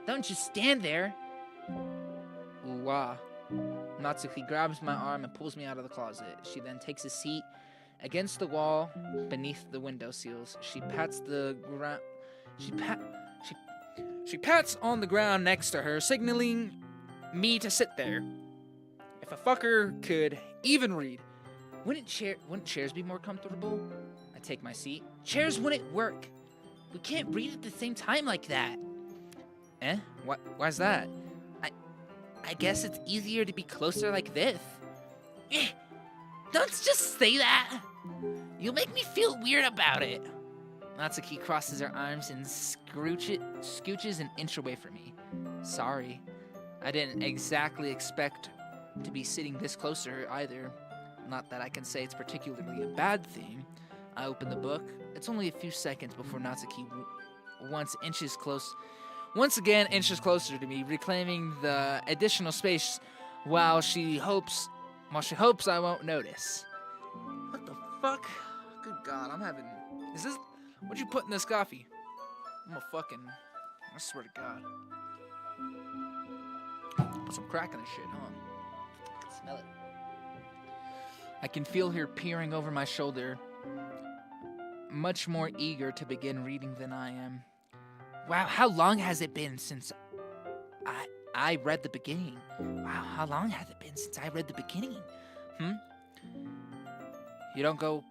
Don't just stand there. Ooh-wah. Natsuki grabs my arm and pulls me out of the closet. She then takes a seat against the wall beneath the window sills. She pats the ground. She pats on the ground next to her, signaling me to sit there. If a fucker could even read, wouldn't chairs be more comfortable? I take my seat. Chairs wouldn't work. We can't read at the same time like that. Eh? Why's that? I guess it's easier to be closer like this. Don't just say that. You'll make me feel weird about it. Natsuki crosses her arms and scooches an inch away from me. Sorry. I didn't exactly expect to be sitting this close to her either. Not that I can say it's particularly a bad thing. I open the book. It's only a few seconds before Natsuki once again inches closer to me, reclaiming the additional space while she hopes I won't notice. What the fuck? Good God, is this, what'd you put in this coffee? I swear to God. Put some crack in this shit, huh? I can smell it. I can feel her peering over my shoulder, much more eager to begin reading than I am. Wow, how long has it been since I read the beginning? Wow, how long has it been since I read the beginning? You don't go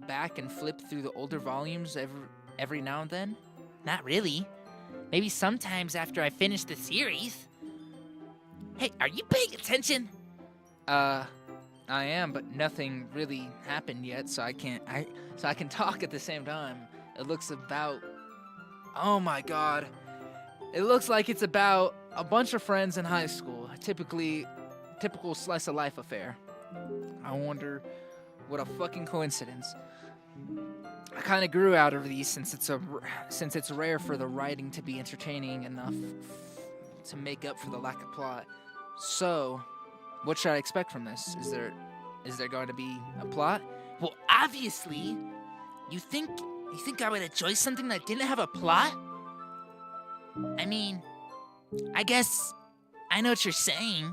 back and flip through the older volumes every now and then? Not really. Maybe sometimes after I finish the series. Hey, are you paying attention? I am, but nothing really happened yet, so I can talk at the same time. It looks about... Oh my God. It looks like it's about a bunch of friends in high school. Typical slice of life affair. I wonder what a fucking coincidence. I kind of grew out of these since it's rare for the writing to be entertaining enough to make up for the lack of plot. So, what should I expect from this? Is there going to be a plot? Well, obviously. You think I would enjoy something that didn't have a plot? I mean, I guess I know what you're saying.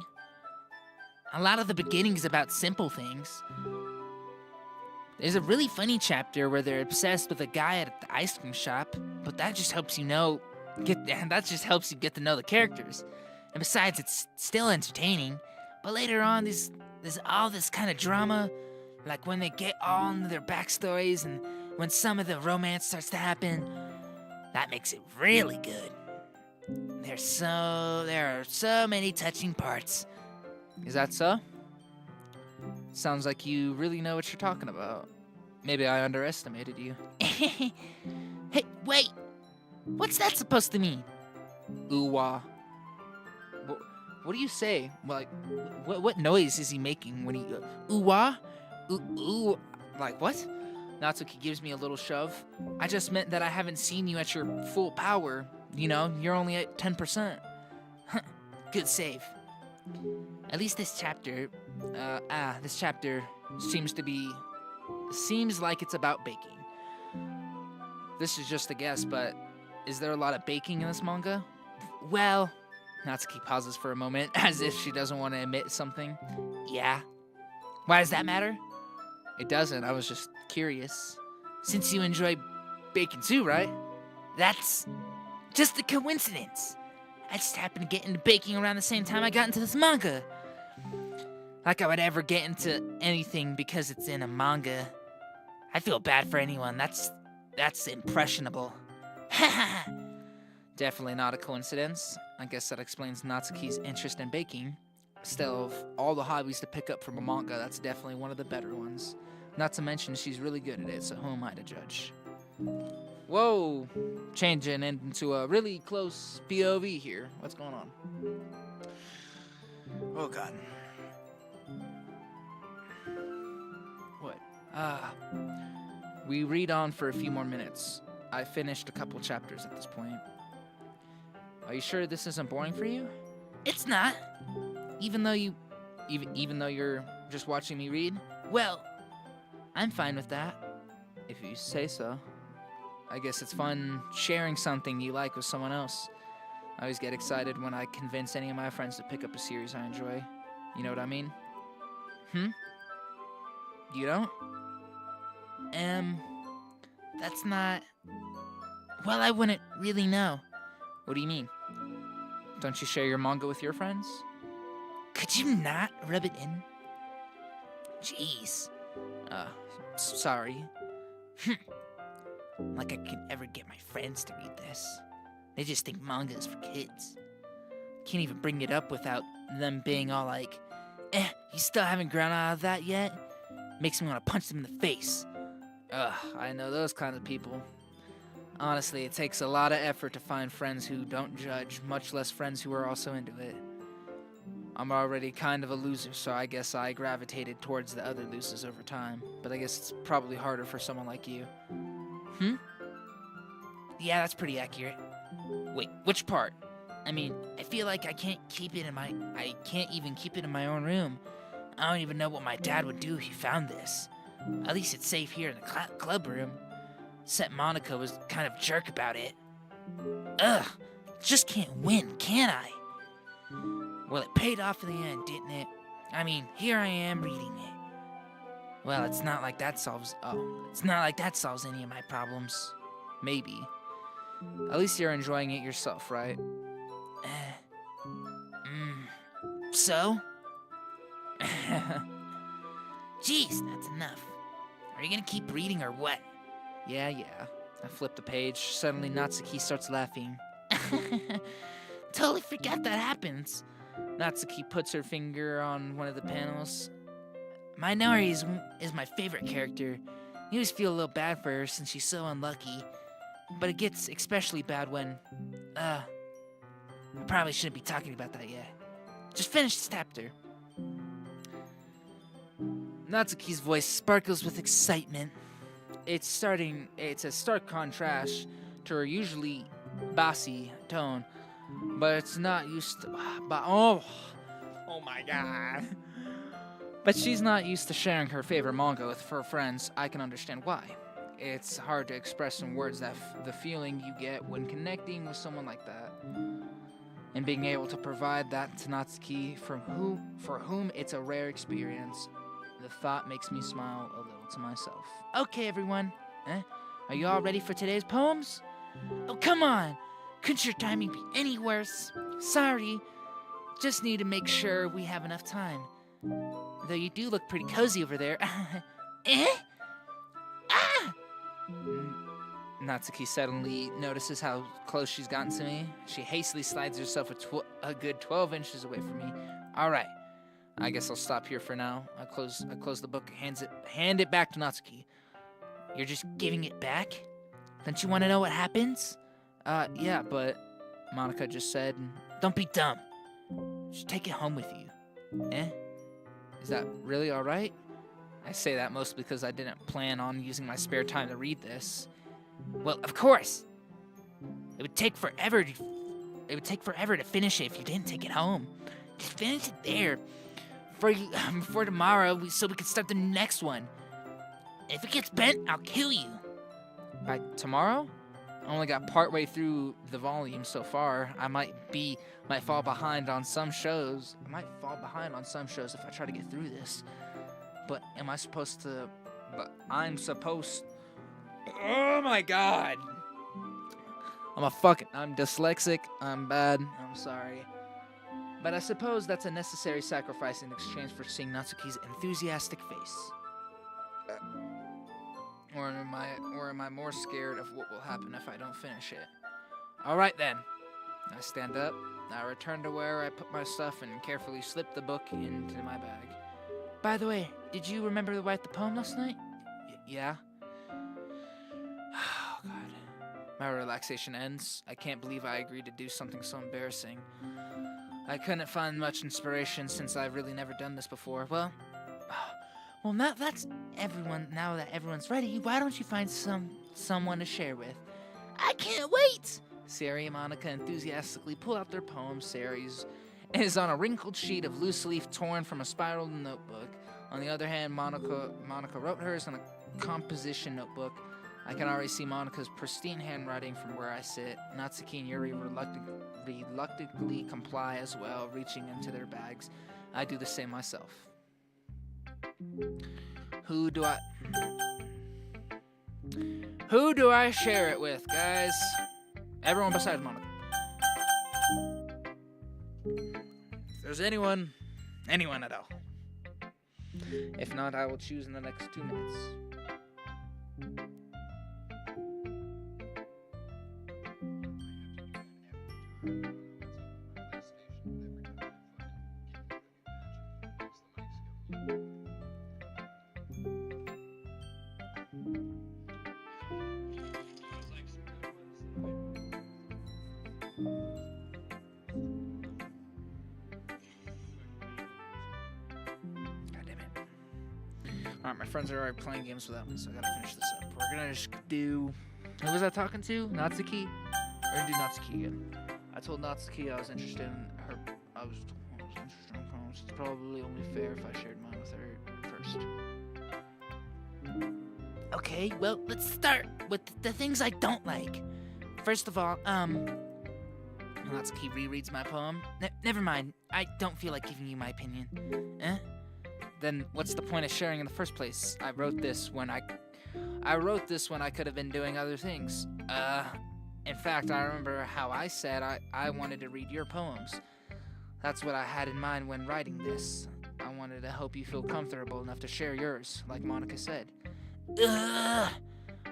A lot of the beginning's about simple things. There's a really funny chapter where they're obsessed with a guy at the ice cream shop, but that just helps you get to know the characters. And besides, it's still entertaining. But later on, there's all this kind of drama, like when they get all into their backstories and when some of the romance starts to happen. That makes it really good. There are so many touching parts. Is that so? Sounds like you really know what you're talking about. Maybe I underestimated you. Hey, wait. What's that supposed to mean? Ooh-wah. What do you say? Like, what noise is he making when he... ooh-wah? Ooh, like what? Natsuki gives me a little shove. I just meant that I haven't seen you at your full power. You know, you're only at 10%. Good save. At least this chapter seems like it's about baking. This is just a guess, but is there a lot of baking in this manga? Well, Natsuki pauses for a moment, as if she doesn't want to admit something. yeah. Why does that matter? It doesn't, I was just curious. Since you enjoy Baking too, right? That's just a coincidence. I just happened to get into baking around the same time I got into this manga. Like I would ever get into anything because it's in a manga. I feel bad for anyone. That's impressionable. Definitely not a coincidence. I guess that explains Natsuki's interest in baking. Still, of all the hobbies to pick up from a manga, that's definitely one of the better ones. Not to mention she's really good at it, so who am I to judge? Whoa! Changing into a really close POV here. What's going on? Oh god. What? We read on for a few more minutes. I finished a couple chapters at this point. Are you sure this isn't boring for you? It's not. Even though you're just watching me read? Well, I'm fine with that. If you say so. I guess it's fun sharing something you like with someone else. I always get excited when I convince any of my friends to pick up a series I enjoy. You know what I mean? You don't? That's not... Well, I wouldn't really know. What do you mean? Don't you share your manga with your friends? Could you not rub it in? Jeez. Sorry. Like I could ever get my friends to read this. They just think manga is for kids. Can't even bring it up without them being all like, you still haven't grown out of that yet? Makes me want to punch them in the face. I know those kinds of people. Honestly, it takes a lot of effort to find friends who don't judge, much less friends who are also into it. I'm already kind of a loser, so I guess I gravitated towards the other losers over time. But I guess it's probably harder for someone like you. Yeah, that's pretty accurate. Wait, which part? I mean, I feel like I can't even keep it in my own room. I don't even know what my dad would do if he found this. At least it's safe here in the club room. Except Monica was kind of jerk about it. Just can't win, can I? Well, it paid off in the end, didn't it? I mean, here I am reading it. Well, it's not like that solves any of my problems. Maybe. At least you're enjoying it yourself, right? So? Jeez, that's enough. Are you gonna keep reading or what? Yeah. I flip the page. Suddenly Natsuki starts laughing. Totally forgot that happens. Natsuki puts her finger on one of the panels. Minori is my favorite character. I always feel a little bad for her since she's so unlucky. But it gets especially bad when... I probably shouldn't be talking about that yet. Just finish this chapter. Natsuki's voice sparkles with excitement. It's a stark contrast to her usually bossy tone, but it's not used to... oh my god. But she's not used to sharing her favorite manga with her friends. I can understand why. It's hard to express in words the feeling you get when connecting with someone like that. and being able to provide that to Natsuki, for whom it's a rare experience. The thought makes me smile a little to myself. Okay, everyone. Are you all ready for today's poems? Oh, come on! Couldn't your timing be any worse? Sorry. Just need to make sure we have enough time. Though you do look pretty cozy over there. Eh? Ah! Natsuki suddenly notices how close she's gotten to me. She hastily slides herself a good 12 inches away from me. All right, I guess I'll stop here for now. I close the book, hand it back to Natsuki. You're just giving it back? Don't you want to know what happens? Yeah, but Monica just said, Don't be dumb. Just take it home with you. Eh? Is that really all right? I say that mostly because I didn't plan on using my spare time to read this. Well, of course. It would take forever to finish it if you didn't take it home. Just finish it there for tomorrow, so we can start the next one. If it gets bent, I'll kill you. By tomorrow? I only got partway through the volume so far. I might fall behind on some shows. I might fall behind on some shows if I try to get through this. But am I supposed to? But I'm supposed. Oh my God! I'm dyslexic. I'm bad. I'm sorry. But I suppose that's a necessary sacrifice in exchange for seeing Natsuki's enthusiastic face. Or am I more scared of what will happen if I don't finish it? All right then. I stand up. I return to where I put my stuff and carefully slip the book into my bag. By the way, did you remember to write the poem last night? Yeah. Oh God. My relaxation ends. I can't believe I agreed to do something so embarrassing. I couldn't find much inspiration since I've really never done this before. Well, now that's everyone. Now that everyone's ready, why don't you find someone to share with? I can't wait! Sari and Monica enthusiastically pull out their poem. Sari's is on a wrinkled sheet of loose leaf torn from a spiral notebook. On the other hand, Monica wrote hers on a composition notebook. I can already see Monica's pristine handwriting from where I sit. Natsuki and Yuri reluctantly comply as well, reaching into their bags. I do the same myself. Who do I share it with, guys? Everyone besides Monica. If there's anyone at all. If not, I will choose in the next 2 minutes. Alright, my friends are already playing games without me, so I gotta finish this up. We're gonna just do... Who was I talking to? Natsuki? We're gonna do Natsuki again. I told Natsuki I was interested in her... I was interested in poems. It's probably only fair if I shared mine with her first. Okay, well, let's start with the things I don't like. First of all, Natsuki rereads my poem. Never mind, I don't feel like giving you my opinion. Then what's the point of sharing in the first place? I wrote this when I could have been doing other things. In fact, I remember how I said I wanted to read your poems. That's what I had in mind when writing this. I wanted to help you feel comfortable enough to share yours, like Monica said.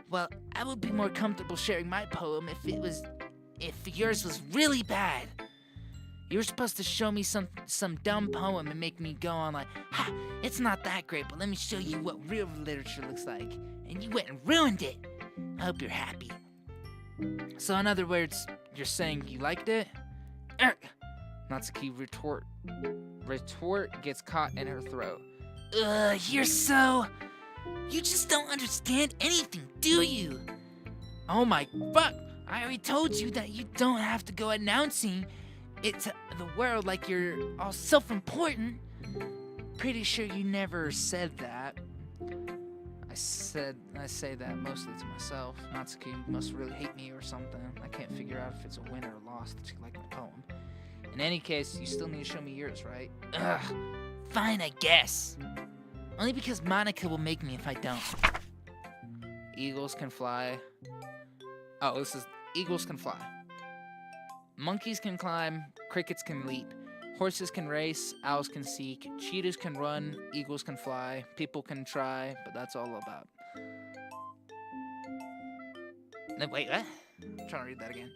Well, I would be more comfortable sharing my poem if yours was really bad. You were supposed to show me some dumb poem and make me go on like, ha, it's not that great, but let me show you what real literature looks like. And you went and ruined it. I hope you're happy. So in other words, you're saying you liked it? Natsuki retort gets caught in her throat. You just don't understand anything, do you? Oh my fuck! I already told you that you don't have to go announcing it to the world like you're all self-important. Pretty sure you never said that. I say that mostly to myself. Natsuki must really hate me or something. I can't figure out if it's a win or a loss that she liked my poem. In any case, you still need to show me yours, right? Ugh. Fine, I guess. Only because Monica will make me if I don't. Eagles can fly. Oh, this is eagles can fly. Monkeys can climb. Crickets can leap. Horses can race. Owls can seek. Cheetahs can run. Eagles can fly. People can try, but that's all about. No, wait, what? I'm trying to read that again.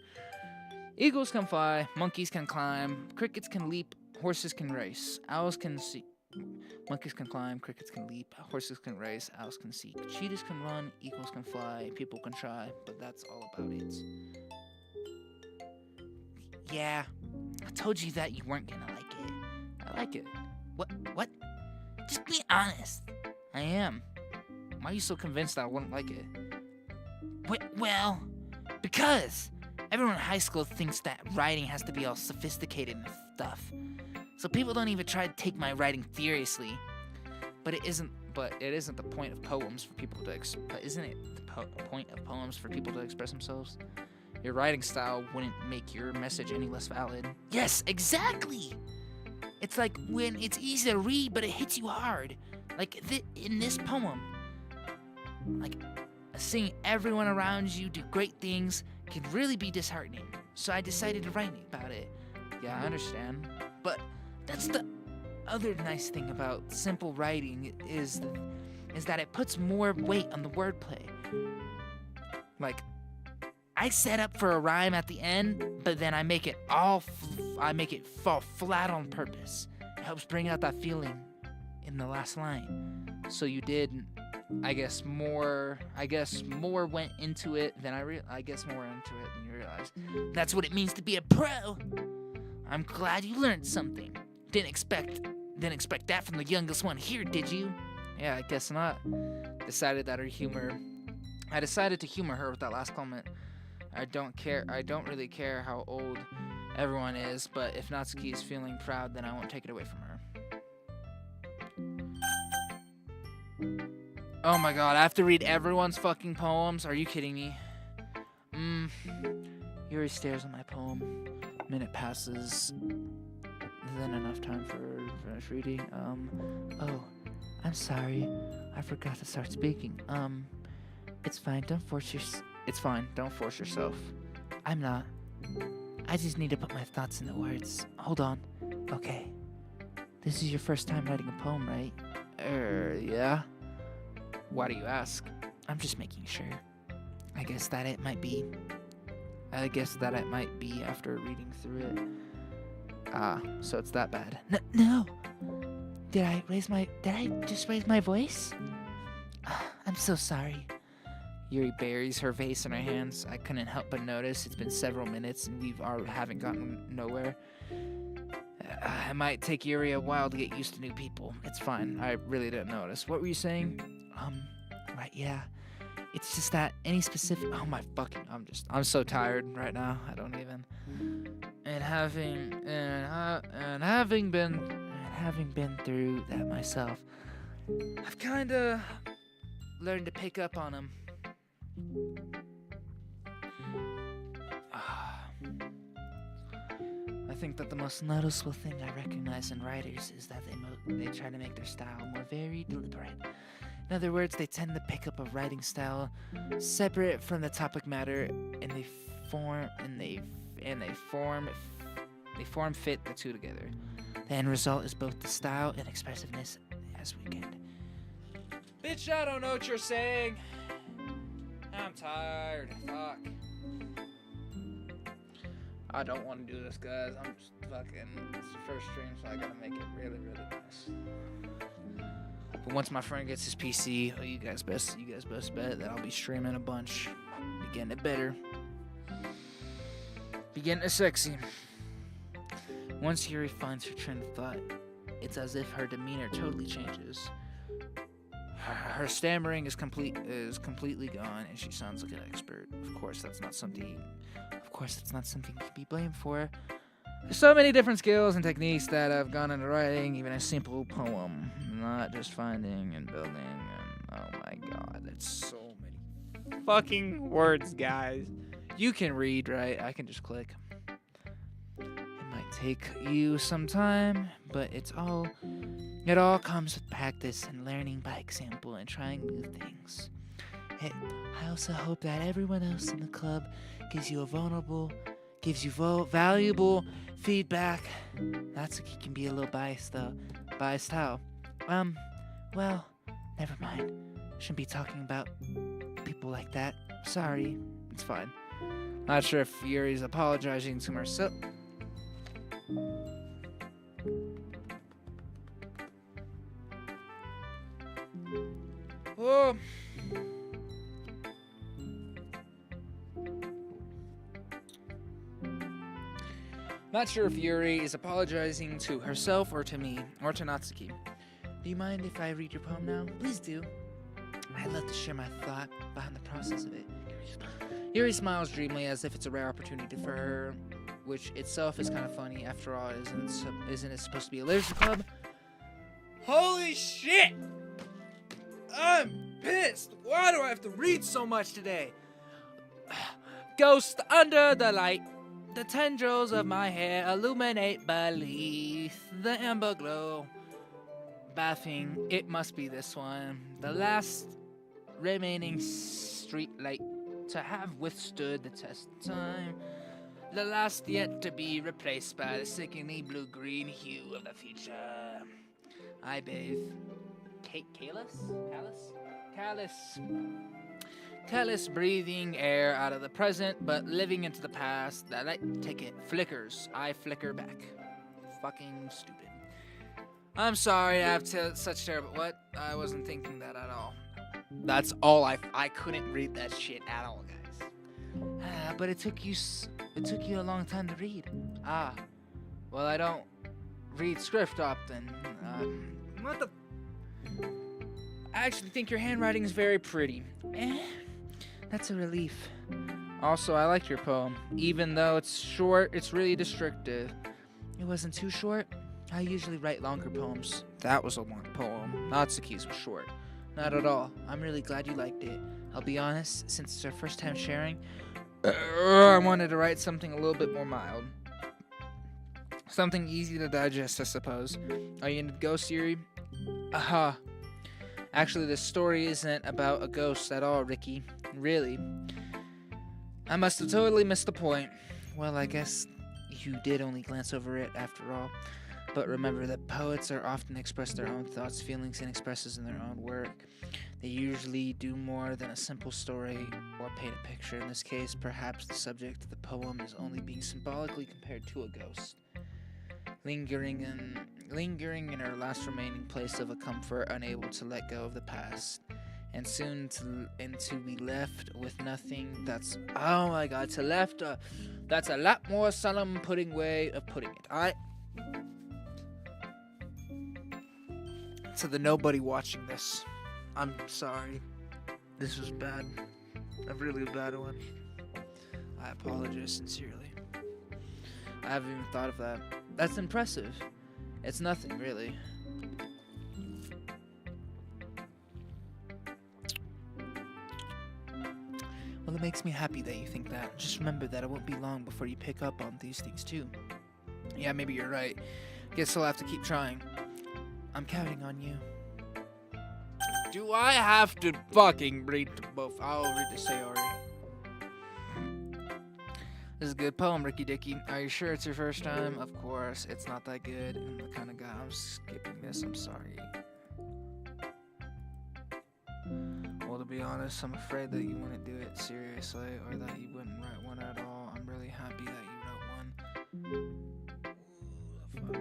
Eagles can fly. Monkeys can climb. Crickets can leap. Horses can race. Owls can seek. Monkeys can climb. Crickets can leap. Horses can race. Owls can seek. Cheetahs can run. Eagles can fly. People can try, but that's all about it. Yeah, I told you that you weren't gonna like it. I like it. What? Just be honest. I am. Why are you so convinced that I wouldn't like it? Well, because everyone in high school thinks that writing has to be all sophisticated and stuff. So people don't even try to take my writing seriously. But it isn't. But it isn't the point of poems for people to. But isn't it the point of poems for people to express themselves? Your writing style wouldn't make your message any less valid. Yes, exactly. It's like when it's easy to read, but it hits you hard. Like in this poem. Like seeing everyone around you do great things can really be disheartening. So I decided to write about it. Yeah, I understand. But that's the other nice thing about simple writing is that it puts more weight on the wordplay. Like, I set up for a rhyme at the end, but then I make it fall flat on purpose. It helps bring out that feeling in the last line. So you did, I guess more went into it than I guess more into it than you realized. That's what it means to be a pro. I'm glad you learned something. Didn't expect that from the youngest one here, did you? Yeah, I guess not. I decided to humor her with that last comment. I don't really care how old everyone is, but if Natsuki is feeling proud, then I won't take it away from her. Oh my god, I have to read everyone's fucking poems? Are you kidding me? Yuri stares at my poem. Minute passes. Then enough time for finish reading. Oh, I'm sorry. I forgot to start speaking. It's fine. It's fine. Don't force yourself. I'm not. I just need to put my thoughts into words. Hold on. Okay. This is your first time writing a poem, right? Yeah. Why do you ask? I'm just making sure. I guess that it might be after reading through it. Ah, so it's that bad. No. Did I just raise my voice? I'm so sorry. Yuri buries her vase in her hands. I couldn't help but notice it's been several minutes and haven't gotten nowhere. It might take Yuri a while to get used to new people. It's fine. I really didn't notice. What were you saying? Right, yeah. It's just that any specific. Oh my fucking! I'm so tired right now. I don't even. And having been through that myself, I've kinda learned to pick up on them. I think that the most noticeable thing I recognize in writers is that they try to make their style more very deliberate. In other words, they tend to pick up a writing style separate from the topic matter, and they form fit the two together. The end result is both the style and expressiveness as weekend. Bitch, I don't know what you're saying. I'm tired. Fuck. I don't want to do this, guys. I'm just fucking. It's the first stream, so I gotta make it really, really nice. But once my friend gets his PC, you guys best bet that I'll be streaming a bunch. Be getting it better. Be getting it sexy. Once Yuri finds her train of thought, it's as if her demeanor totally changes. Her stammering is completely gone, and she sounds like an expert. Of course, that's not something you can be blamed for. There's so many different skills and techniques that have gone into writing even a simple poem, not just finding and building. And oh my god, that's so many fucking words, guys. You can read, right? I can just click. It might take you some time, but it all comes with practice and learning by example and trying new things. I also hope that everyone else in the club gives you valuable feedback. Natsuki can be a little biased though. Biased how? Well, never mind. Shouldn't be talking about people like that. Sorry, it's fine. Not sure if Yuri's apologizing to herself. Oh. Not sure if Yuri is apologizing to herself or to me or to Natsuki. Do you mind if I read your poem now? Please do. I'd love to share my thought behind the process of it. Yuri smiles dreamily as if it's a rare opportunity for her, which itself is kind of funny. After all, isn't it supposed to be a literature club? Holy shit! I'm pissed. Why do I have to read so much today? Ghost under the light. The tendrils of my hair illuminate beneath the amber glow. Bathing, it must be this one. The last remaining street light to have withstood the test of time. The last yet to be replaced by the sickening blue-green hue of the future. I bathe. Callous breathing air out of the present, but living into the past. That light ticket flickers. I flicker back. Fucking stupid. I'm sorry I have such terrible... What? I wasn't thinking that at all. That's all I couldn't read that shit at all, guys. But it took you a long time to read. Well, I don't read script often. What the... I actually think your handwriting is very pretty. That's a relief. Also, I liked your poem. Even though it's short, it's really descriptive. It wasn't too short. I usually write longer poems. That was a long poem. Natsuki's was short. Not at all. I'm really glad you liked it. I'll be honest, since it's our first time sharing, I wanted to write something a little bit more mild. Something easy to digest, I suppose. Are you into ghost theory? Aha. Actually, this story isn't about a ghost at all, Ricky. Really. I must have totally missed the point. Well, I guess you did only glance over it after all. But remember that poets are often express their own thoughts, feelings, and expresses in their own work. They usually do more than a simple story or paint a picture. In this case, perhaps the subject of the poem is only being symbolically compared to a ghost. Lingering in her last remaining place of a comfort, unable to let go of the past, and soon to be left with nothing. That's that's a lot more solemn way of putting it. To the nobody watching this, I'm sorry. This was bad, a really bad one. I apologize sincerely. I haven't even thought of that. That's impressive. It's nothing, really. Well, it makes me happy that you think that. Just remember that it won't be long before you pick up on these things, too. Yeah, maybe you're right. Guess I'll have to keep trying. I'm counting on you. Do I have to fucking read both? I'll read the Sayori. This is a good poem, Ricky Dicky. Are you sure it's your first time? Of course, it's not that good. I'm the kind of guy. I'm skipping this. I'm sorry. Well, to be honest, I'm afraid that you wouldn't do it seriously or that you wouldn't write one at all. I'm really happy that you wrote one. Ooh, the fuck.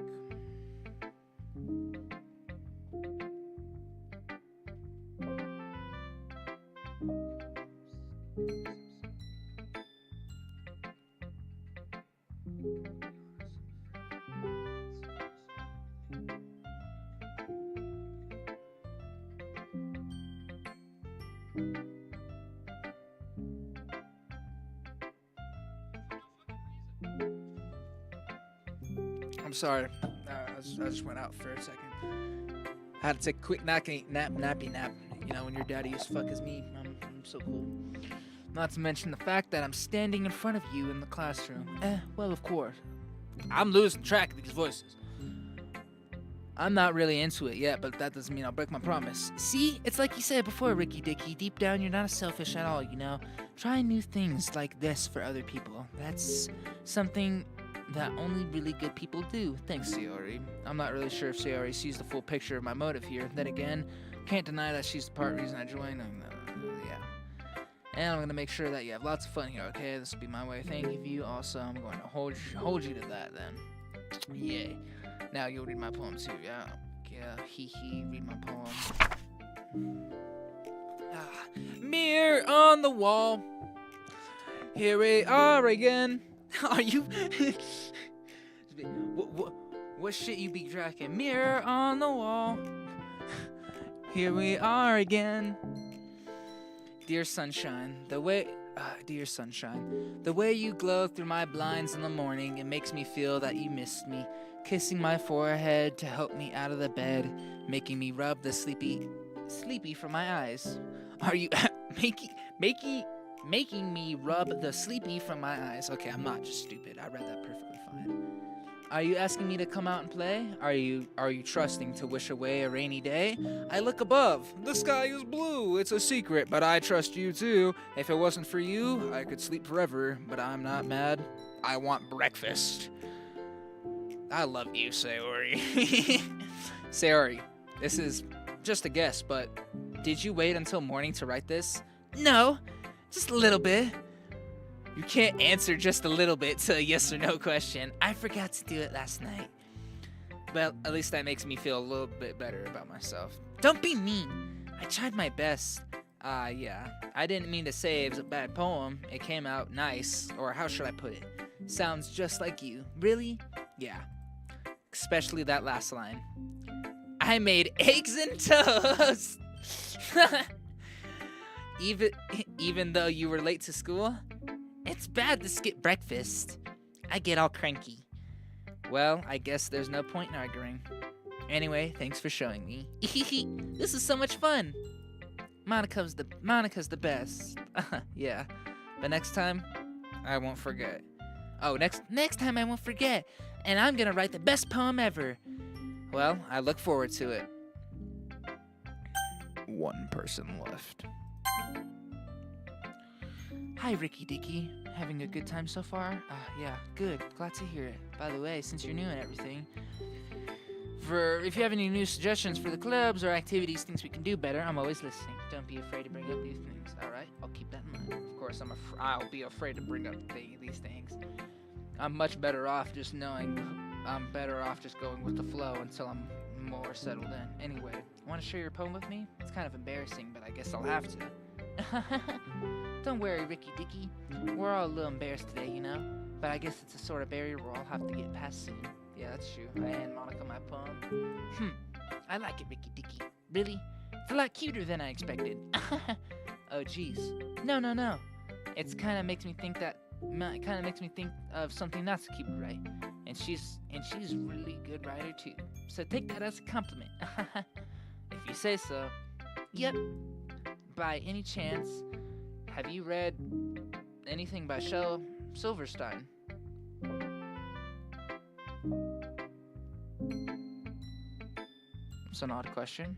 I'm sorry. I just went out for a second. I had to take a quick nappy nap. You know, when your daddy as fuck as me, I'm so cool. Not to mention the fact that I'm standing in front of you in the classroom. Well, of course. I'm losing track of these voices. I'm not really into it yet, but that doesn't mean I'll break my promise. See, it's like you said before, Ricky Dicky. Deep down, you're not selfish at all, you know? Try new things like this for other people. That's something that only really good people do. Thanks, Sayori. I'm not really sure if Sayori sees the full picture of my motive here. Then again, can't deny that she's the part reason I joined. Yeah. And I'm gonna make sure that you have lots of fun here, okay? This will be my way of thanking you. Also, I'm going to hold you to that then. Yay. Now you'll read my poem too, yeah? Yeah, read my poem. Mirror on the wall. Here we are again. Are you? What shit you be dragging? Mirror on the wall. Here we are again. Dear sunshine, dear sunshine, the way you glow through my blinds in the morning, it makes me feel that you missed me. Kissing my forehead to help me out of the bed, making me rub the sleepy from my eyes. Are you making me rub the sleepy from my eyes? Okay, I'm not just stupid. I read that perfectly fine. Are you asking me to come out and play? Are you trusting to wish away a rainy day? I look above. The sky is blue. It's a secret, but I trust you too. If it wasn't for you, I could sleep forever, but I'm not mad. I want breakfast. I love you, Sayori. Sayori, this is just a guess, but did you wait until morning to write this? No, just a little bit. You can't answer just a little bit to a yes or no question. I forgot to do it last night. Well, at least that makes me feel a little bit better about myself. Don't be mean. I tried my best. Yeah. I didn't mean to say it was a bad poem. It came out nice, or how should I put it? Sounds just like you. Really? Yeah. Especially that last line. I made eggs and toast. Even though you were late to school? It's bad to skip breakfast. I get all cranky. Well, I guess there's no point in arguing. Anyway, thanks for showing me. This is so much fun. Monica's the best. Yeah. But next time, I won't forget. Oh, next time I won't forget. And I'm gonna write the best poem ever. Well, I look forward to it. One person left. Hi, Ricky Dicky. Having a good time so far? Yeah, good. Glad to hear it. By the way, since you're new and everything, If you have any new suggestions for the clubs or activities, things we can do better, I'm always listening. Don't be afraid to bring up these things, alright? I'll keep that in mind. Of course, I'll be afraid to bring up these things. I'm much better off just knowing I'm better off just going with the flow until I'm more settled in. Anyway, want to share your poem with me? It's kind of embarrassing, but I guess I'll have to. Don't worry, Ricky Dicky. We're all a little embarrassed today, you know? But I guess it's a sort of barrier we'll all have to get past soon. Yeah, that's true. I hand Monica my poem. I like it, Ricky Dicky. Really? It's a lot cuter than I expected. Oh, jeez. No. It kind of makes me think of something not so cute, right? And she's a really good writer too. So take that as a compliment. If you say so. Yep. By any chance, have you read anything by Shel Silverstein? It's an odd question.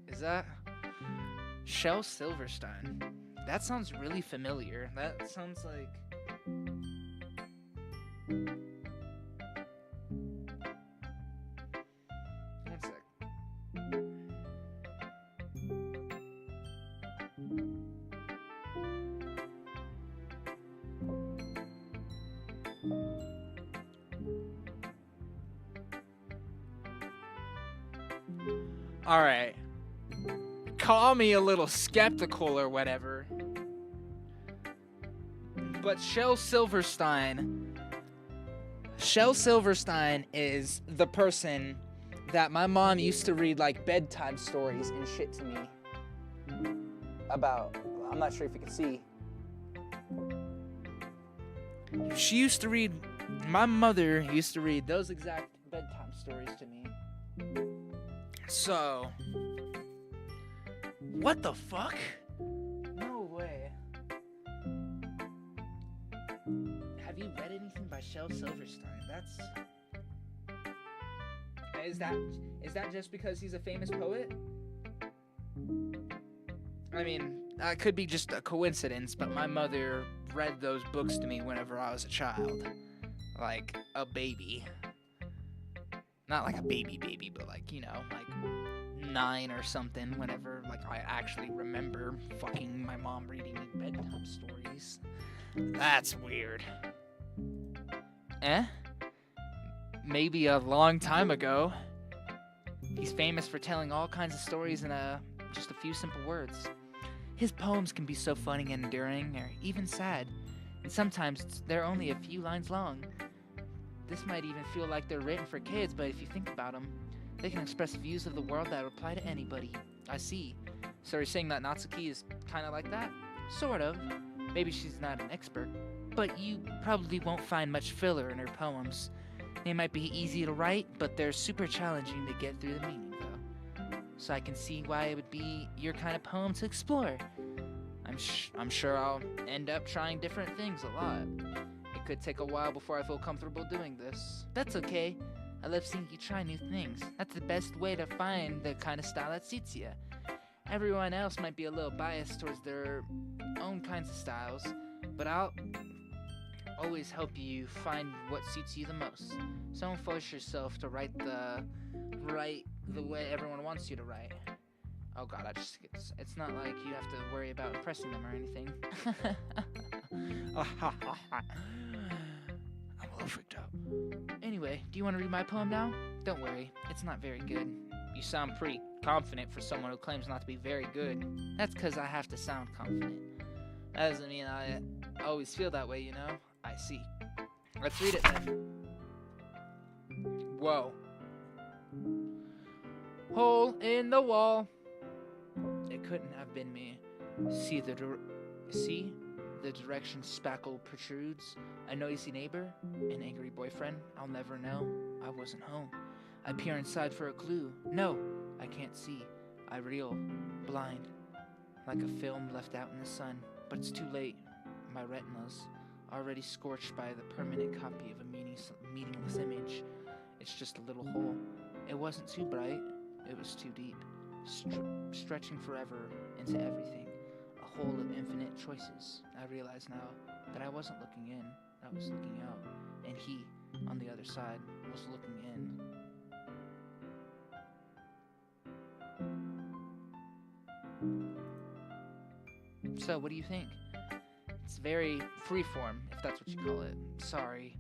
Is that Shel Silverstein? That sounds really familiar. That sounds like... One sec. Alright. Call me a little skeptical or whatever. But Shel Silverstein is the person that my mom used to read like bedtime stories and shit to me about. I'm not sure if you can see. My mother used to read those exact bedtime stories to me. So, what the fuck? No way. Have you read anything by Michelle Silverstein. That's... Is that just because he's a famous poet? I mean, that could be just a coincidence, but my mother read those books to me whenever I was a child. Like a baby. Not like a baby, but like, you know, like 9 or something, whenever, like, I actually remember fucking my mom reading me bedtime stories. That's weird. Maybe a long time ago. He's famous for telling all kinds of stories in just a few simple words. His poems can be so funny and endearing, or even sad, and sometimes they're only a few lines long. This might even feel like they're written for kids, but if you think about them, they can express views of the world that apply to anybody. I see. So you're saying that Natsuki is kind of like that? Sort of. Maybe she's not an expert, but you probably won't find much filler in her poems. They might be easy to write, but they're super challenging to get through the meaning, though. So I can see why it would be your kind of poem to explore. I'm sure I'll end up trying different things a lot. It could take a while before I feel comfortable doing this. That's okay. I love seeing you try new things. That's the best way to find the kind of style that suits you. Everyone else might be a little biased towards their own kinds of styles, but I'll always help you find what suits you the most. So don't force yourself to write the way everyone wants you to write. Oh god, it's not like you have to worry about impressing them or anything. I'm a little freaked out. Anyway, do you want to read my poem now? Don't worry, it's not very good. You sound pretty confident for someone who claims not to be very good. That's because I have to sound confident. That doesn't mean I always feel that way, you know? I see. Let's read it then. Whoa. Hole in the wall. It couldn't have been me. See the direction spackle protrudes. A noisy neighbor, an angry boyfriend. I'll never know. I wasn't home. I peer inside for a clue. No, I can't see. I reel, blind, like a film left out in the sun. But it's too late. My retina's already scorched by the permanent copy of a meaningless image. It's just a little hole. It wasn't too bright. It was too deep. Stretching forever into everything. A hole of infinite choices. I realize now that I wasn't looking in. I was looking out. And he, on the other side, was looking in. So, what do you think? It's very freeform, if that's what you call it. Sorry.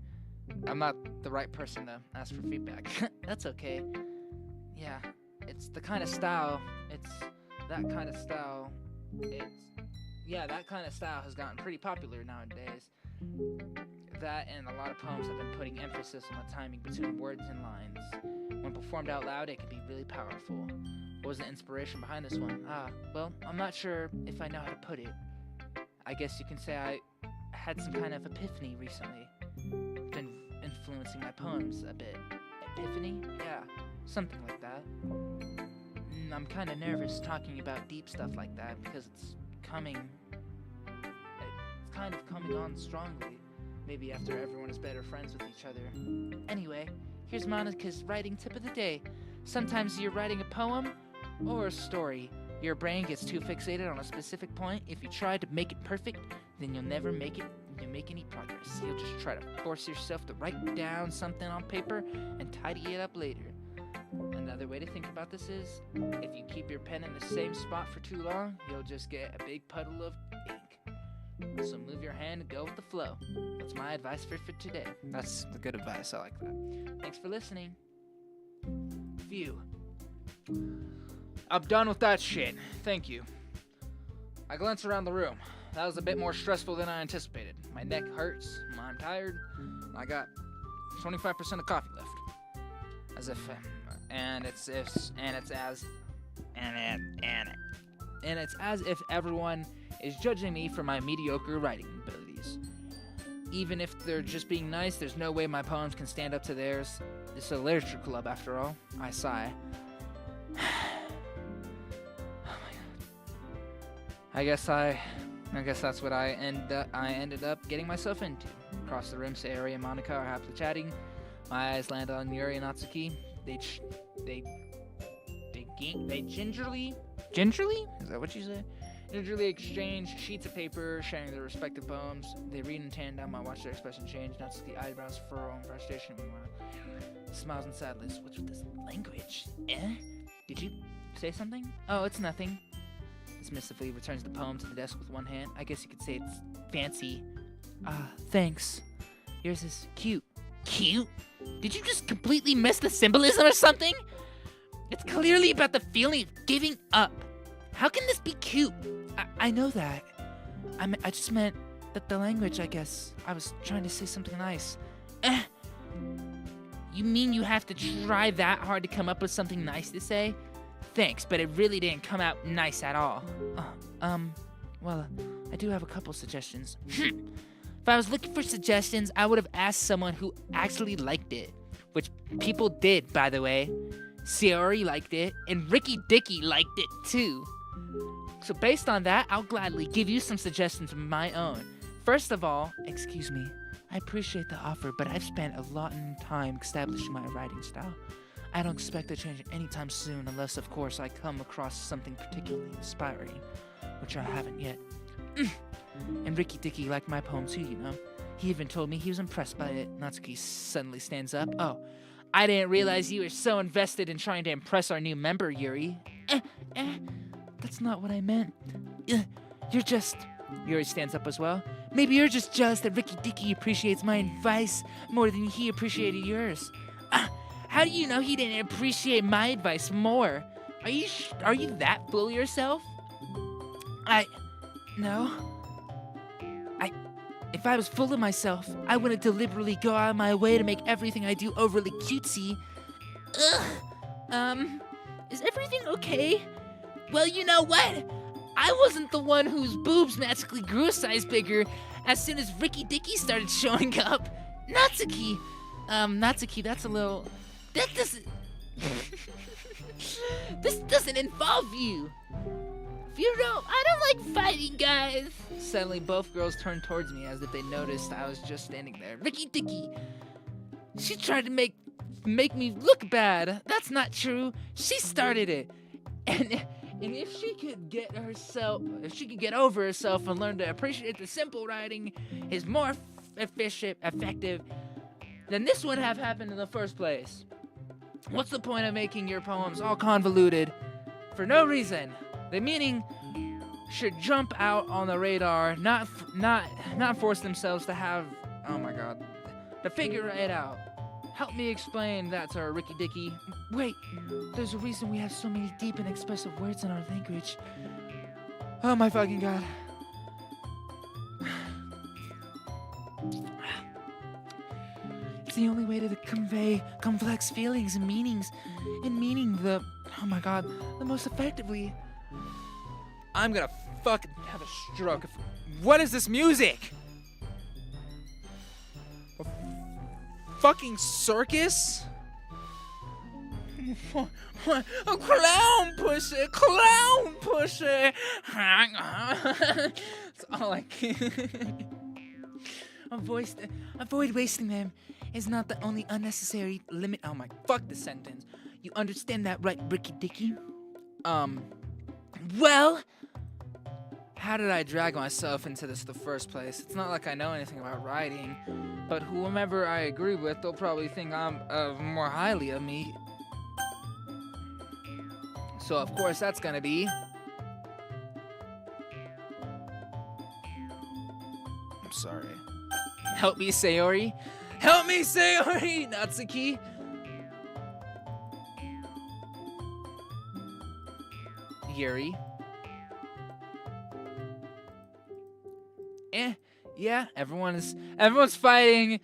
I'm not the right person to ask for feedback. That's okay. Yeah, it's the kind of style. It's that kind of style. That kind of style has gotten pretty popular nowadays. That and a lot of poems have been putting emphasis on the timing between words and lines. When performed out loud, it can be really powerful. What was the inspiration behind this one? Well, I'm not sure if I know how to put it. I guess you can say I had some kind of epiphany recently. Been influencing my poems a bit. Epiphany? Yeah, something like that. I'm kind of nervous talking about deep stuff like that because it's kind of coming on strongly. Maybe after everyone is better friends with each other. Anyway, here's Monica's writing tip of the day. Sometimes you're writing a poem or a story. Your brain gets too fixated on a specific point. If you try to make it perfect, then you'll never make any progress. You'll just try to force yourself to write down something on paper and tidy it up later. Another way to think about this is, if you keep your pen in the same spot for too long, you'll just get a big puddle of ink. So move your hand and go with the flow. That's my advice for today. That's the good advice. I like that. Thanks for listening. Phew. I'm done with that shit. Thank you. I glance around the room. That was a bit more stressful than I anticipated. My neck hurts. I'm tired. I got 25% of coffee left. It's as if everyone is judging me for my mediocre writing abilities. Even if they're just being nice, there's no way my poems can stand up to theirs. It's a literature club, after all. I sigh. Oh my god. I guess I I guess that's what I ended up getting myself into. Across the room, Sayori and Monica are happily chatting. My eyes land on Yuri and Natsuki. They gingerly? Is that what you said? Gingerly exchange sheets of paper, sharing their respective poems. They read in tandem. I watch their expression change. Natsuki eyebrows furrow in frustration. Smiles in sadness. What's with this language? Did you say something? Oh, it's nothing. Dismissively returns the poem to the desk with one hand. I guess you could say it's fancy. Thanks. Yours is cute. Cute? Did you just completely miss the symbolism or something? It's clearly about the feeling of giving up. How can this be cute? I know that. I just meant that the language, I guess. I was trying to say something nice. You mean you have to try that hard to come up with something nice to say? Thanks, but it really didn't come out nice at all. Well, I do have a couple suggestions. If I was looking for suggestions, I would have asked someone who actually liked it. Which people did, by the way. Sayori liked it, and Ricky Dicky liked it too. So based on that, I'll gladly give you some suggestions of my own. First of all, excuse me, I appreciate the offer, but I've spent a lot of time establishing my writing style. I don't expect to change it anytime soon, unless, of course, I come across something particularly inspiring, which I haven't yet. And Ricky Dicky liked my poem too, you know. He even told me he was impressed by it. Natsuki suddenly stands up. Oh, I didn't realize you were so invested in trying to impress our new member, Yuri. That's not what I meant. You're just... Yuri stands up as well. Maybe you're just jealous that Ricky Dicky appreciates my advice more than he appreciated yours. How do you know he didn't appreciate my advice more? Are you that full of yourself? No. If I was full of myself, I wouldn't deliberately go out of my way to make everything I do overly cutesy. Is everything okay? Well, you know what? I wasn't the one whose boobs magically grew a size bigger as soon as Ricky Dicky started showing up. Natsuki, that's a little... That doesn't... This doesn't involve you. You know, I don't like fighting, guys. Suddenly, both girls turned towards me as if they noticed I was just standing there. Ricky Dicky. She tried to make me look bad. That's not true. She started it. And if she could get over herself and learn to appreciate the simple writing is more effective, then this wouldn't have happened in the first place. What's the point of making your poems all convoluted for no reason? The meaning should jump out on the radar, not force themselves to have, oh my god, to figure it out. Help me explain that to her, Ricky Dicky. Wait, there's a reason we have so many deep and expressive words in our language. Oh my fucking god. It's the only way to convey complex feelings and meaning the most effectively. I'm gonna fucking have a stroke. What is this music? A fucking circus? A clown pusher! Clown pusher! That's all I can. Avoid wasting them is not the only unnecessary limit. Oh my, fuck this sentence. You understand that, right, Ricky Dicky? Well, how did I drag myself into this in the first place? It's not like I know anything about writing, but whomever I agree with, they'll probably think I'm more highly of me. So of course that's gonna be... I'm sorry. Help me, Sayori. Help me, Sayori! Natsuki! Yuri. Yeah, everyone's fighting.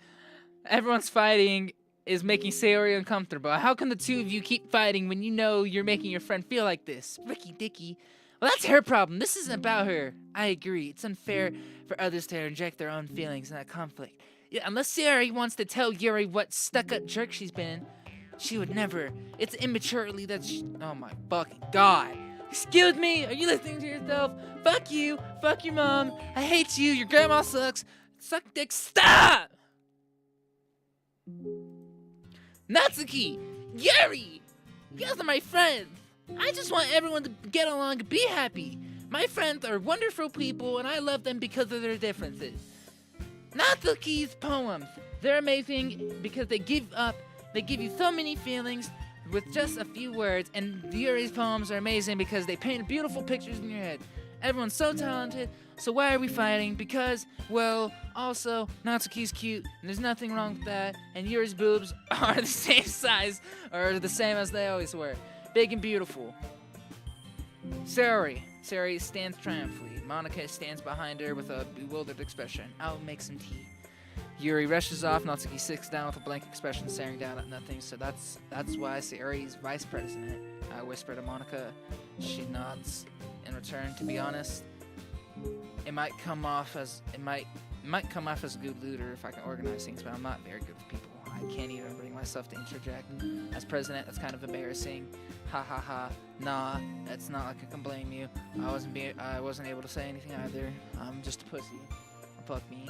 Everyone's fighting is making Sayori uncomfortable. How can the two of you keep fighting when you know you're making your friend feel like this? Ricky Dicky. Well, that's her problem. This isn't about her. I agree. It's unfair for others to inject their own feelings in that conflict. Yeah, unless Sayori wants to tell Yuri what stuck-up jerk she's been, she would never. It's immaturely that she... Oh my fucking god. Excuse me, are you listening to yourself? Fuck you, fuck your mom, I hate you, your grandma sucks. Suck dick, stop! Natsuki, Yuri, you guys are my friends. I just want everyone to get along and be happy. My friends are wonderful people and I love them because of their differences. Natsuki's poems, they're amazing because they give you so many feelings with just a few words, and Yuri's poems are amazing because they paint beautiful pictures in your head. Everyone's so talented, so why are we fighting? Because, well, also, Natsuki's cute, and there's nothing wrong with that, and Yuri's boobs are the same size, or the same as they always were. Big and beautiful. Sayori stands triumphantly. Monica stands behind her with a bewildered expression. I'll make some tea. Yuri rushes off. Natsuki sits down with a blank expression, staring down at nothing. So that's why Sayori's vice president. I whisper to Monica. She nods in return. To be honest, it might come off as a good leader if I can organize things, but I'm not very good with people. I can't even bring myself to interject. As president, that's kind of embarrassing. Ha ha ha. Nah, it's not like I can blame you. I wasn't able to say anything either. I'm just a pussy. Fuck me.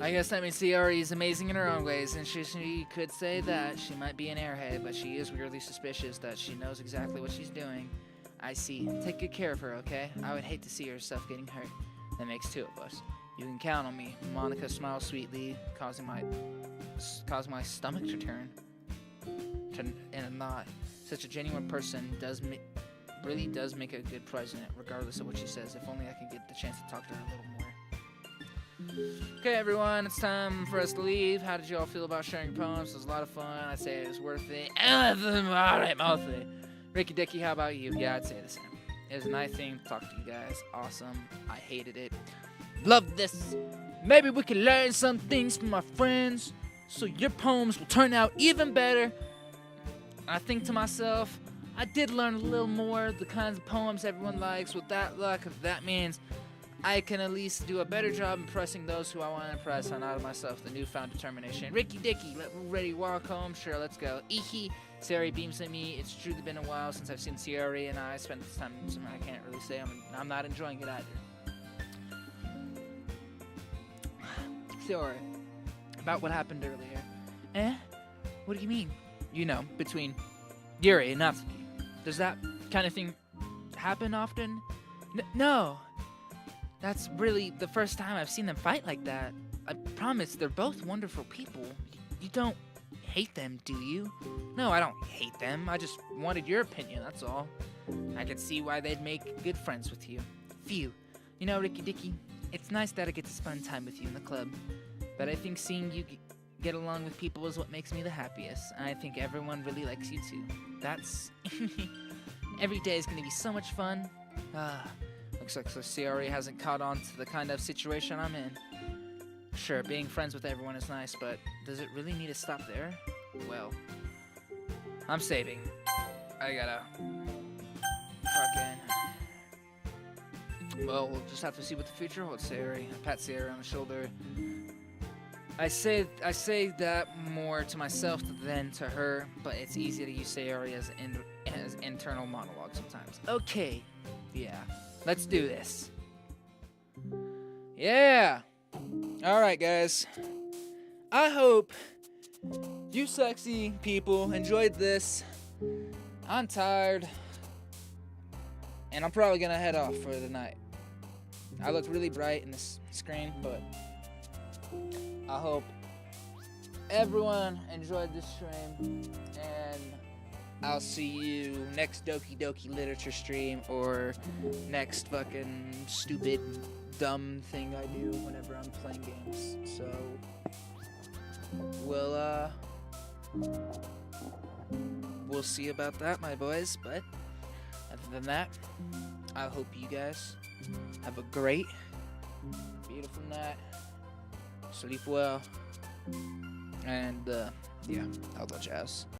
I guess that means Sayori is amazing in her own ways, and she could say that. She might be an airhead, but she is weirdly suspicious that she knows exactly what she's doing. I see. Take good care of her, okay? I would hate to see herself getting hurt. That makes two of us. You can count on me. Monica smiles sweetly, causing my stomach to turn in a knot. Such a genuine person really does make a good president, regardless of what she says. If only I could get the chance to talk to her a little more. Okay, everyone, it's time for us to leave. How did you all feel about sharing your poems? It was a lot of fun. I'd say it was worth it. Alright, mostly. Ricky Dicky, how about you? Yeah, I'd say the same. It was a nice thing to talk to you guys. Awesome. I hated it. Love this. Maybe we can learn some things from our friends, so your poems will turn out even better. I think to myself, I did learn a little more the kinds of poems everyone likes. With that luck, that means I can at least do a better job impressing those who I want to impress. I'm out of myself, the newfound determination. Ricky Dicky, we're ready to walk home? Sure, let's go. Ehe. Sayori beams at me. It's truly been a while since I've seen Sayori, and I spent this time, so I can't really say I'm not enjoying it either. Sayori, about what happened earlier. Eh? What do you mean? You know, between Yuri and Natsuki. Does that kind of thing happen often? No. That's really the first time I've seen them fight like that. I promise, they're both wonderful people. You don't hate them, do you? No, I don't hate them. I just wanted your opinion, that's all. I could see why they'd make good friends with you. Phew. You know, Ricky Dicky, it's nice that I get to spend time with you in the club. But I think seeing you get along with people is what makes me the happiest. And I think everyone really likes you too. That's... Every day is gonna be so much fun. Looks like Sayori hasn't caught on to the kind of situation I'm in. Sure, being friends with everyone is nice, but does it really need to stop there? Well, I'm saving. I gotta fucking... Well, we'll just have to see what the future holds, Sayori. I pat Sayori on the shoulder. I say that more to myself than to her, but it's easy to use Sayori as internal monologue sometimes. Okay, yeah. Let's do this. Yeah! Alright, guys. I hope you sexy people enjoyed this. I'm tired. And I'm probably gonna head off for the night. I look really bright in this screen, but I hope everyone enjoyed this stream. And I'll see you next Doki literature stream or next fucking stupid, dumb thing I do whenever I'm playing games. So, we'll see about that, my boys. But other than that, I hope you guys have a great, beautiful night. Sleep well. And, yeah, all that jazz.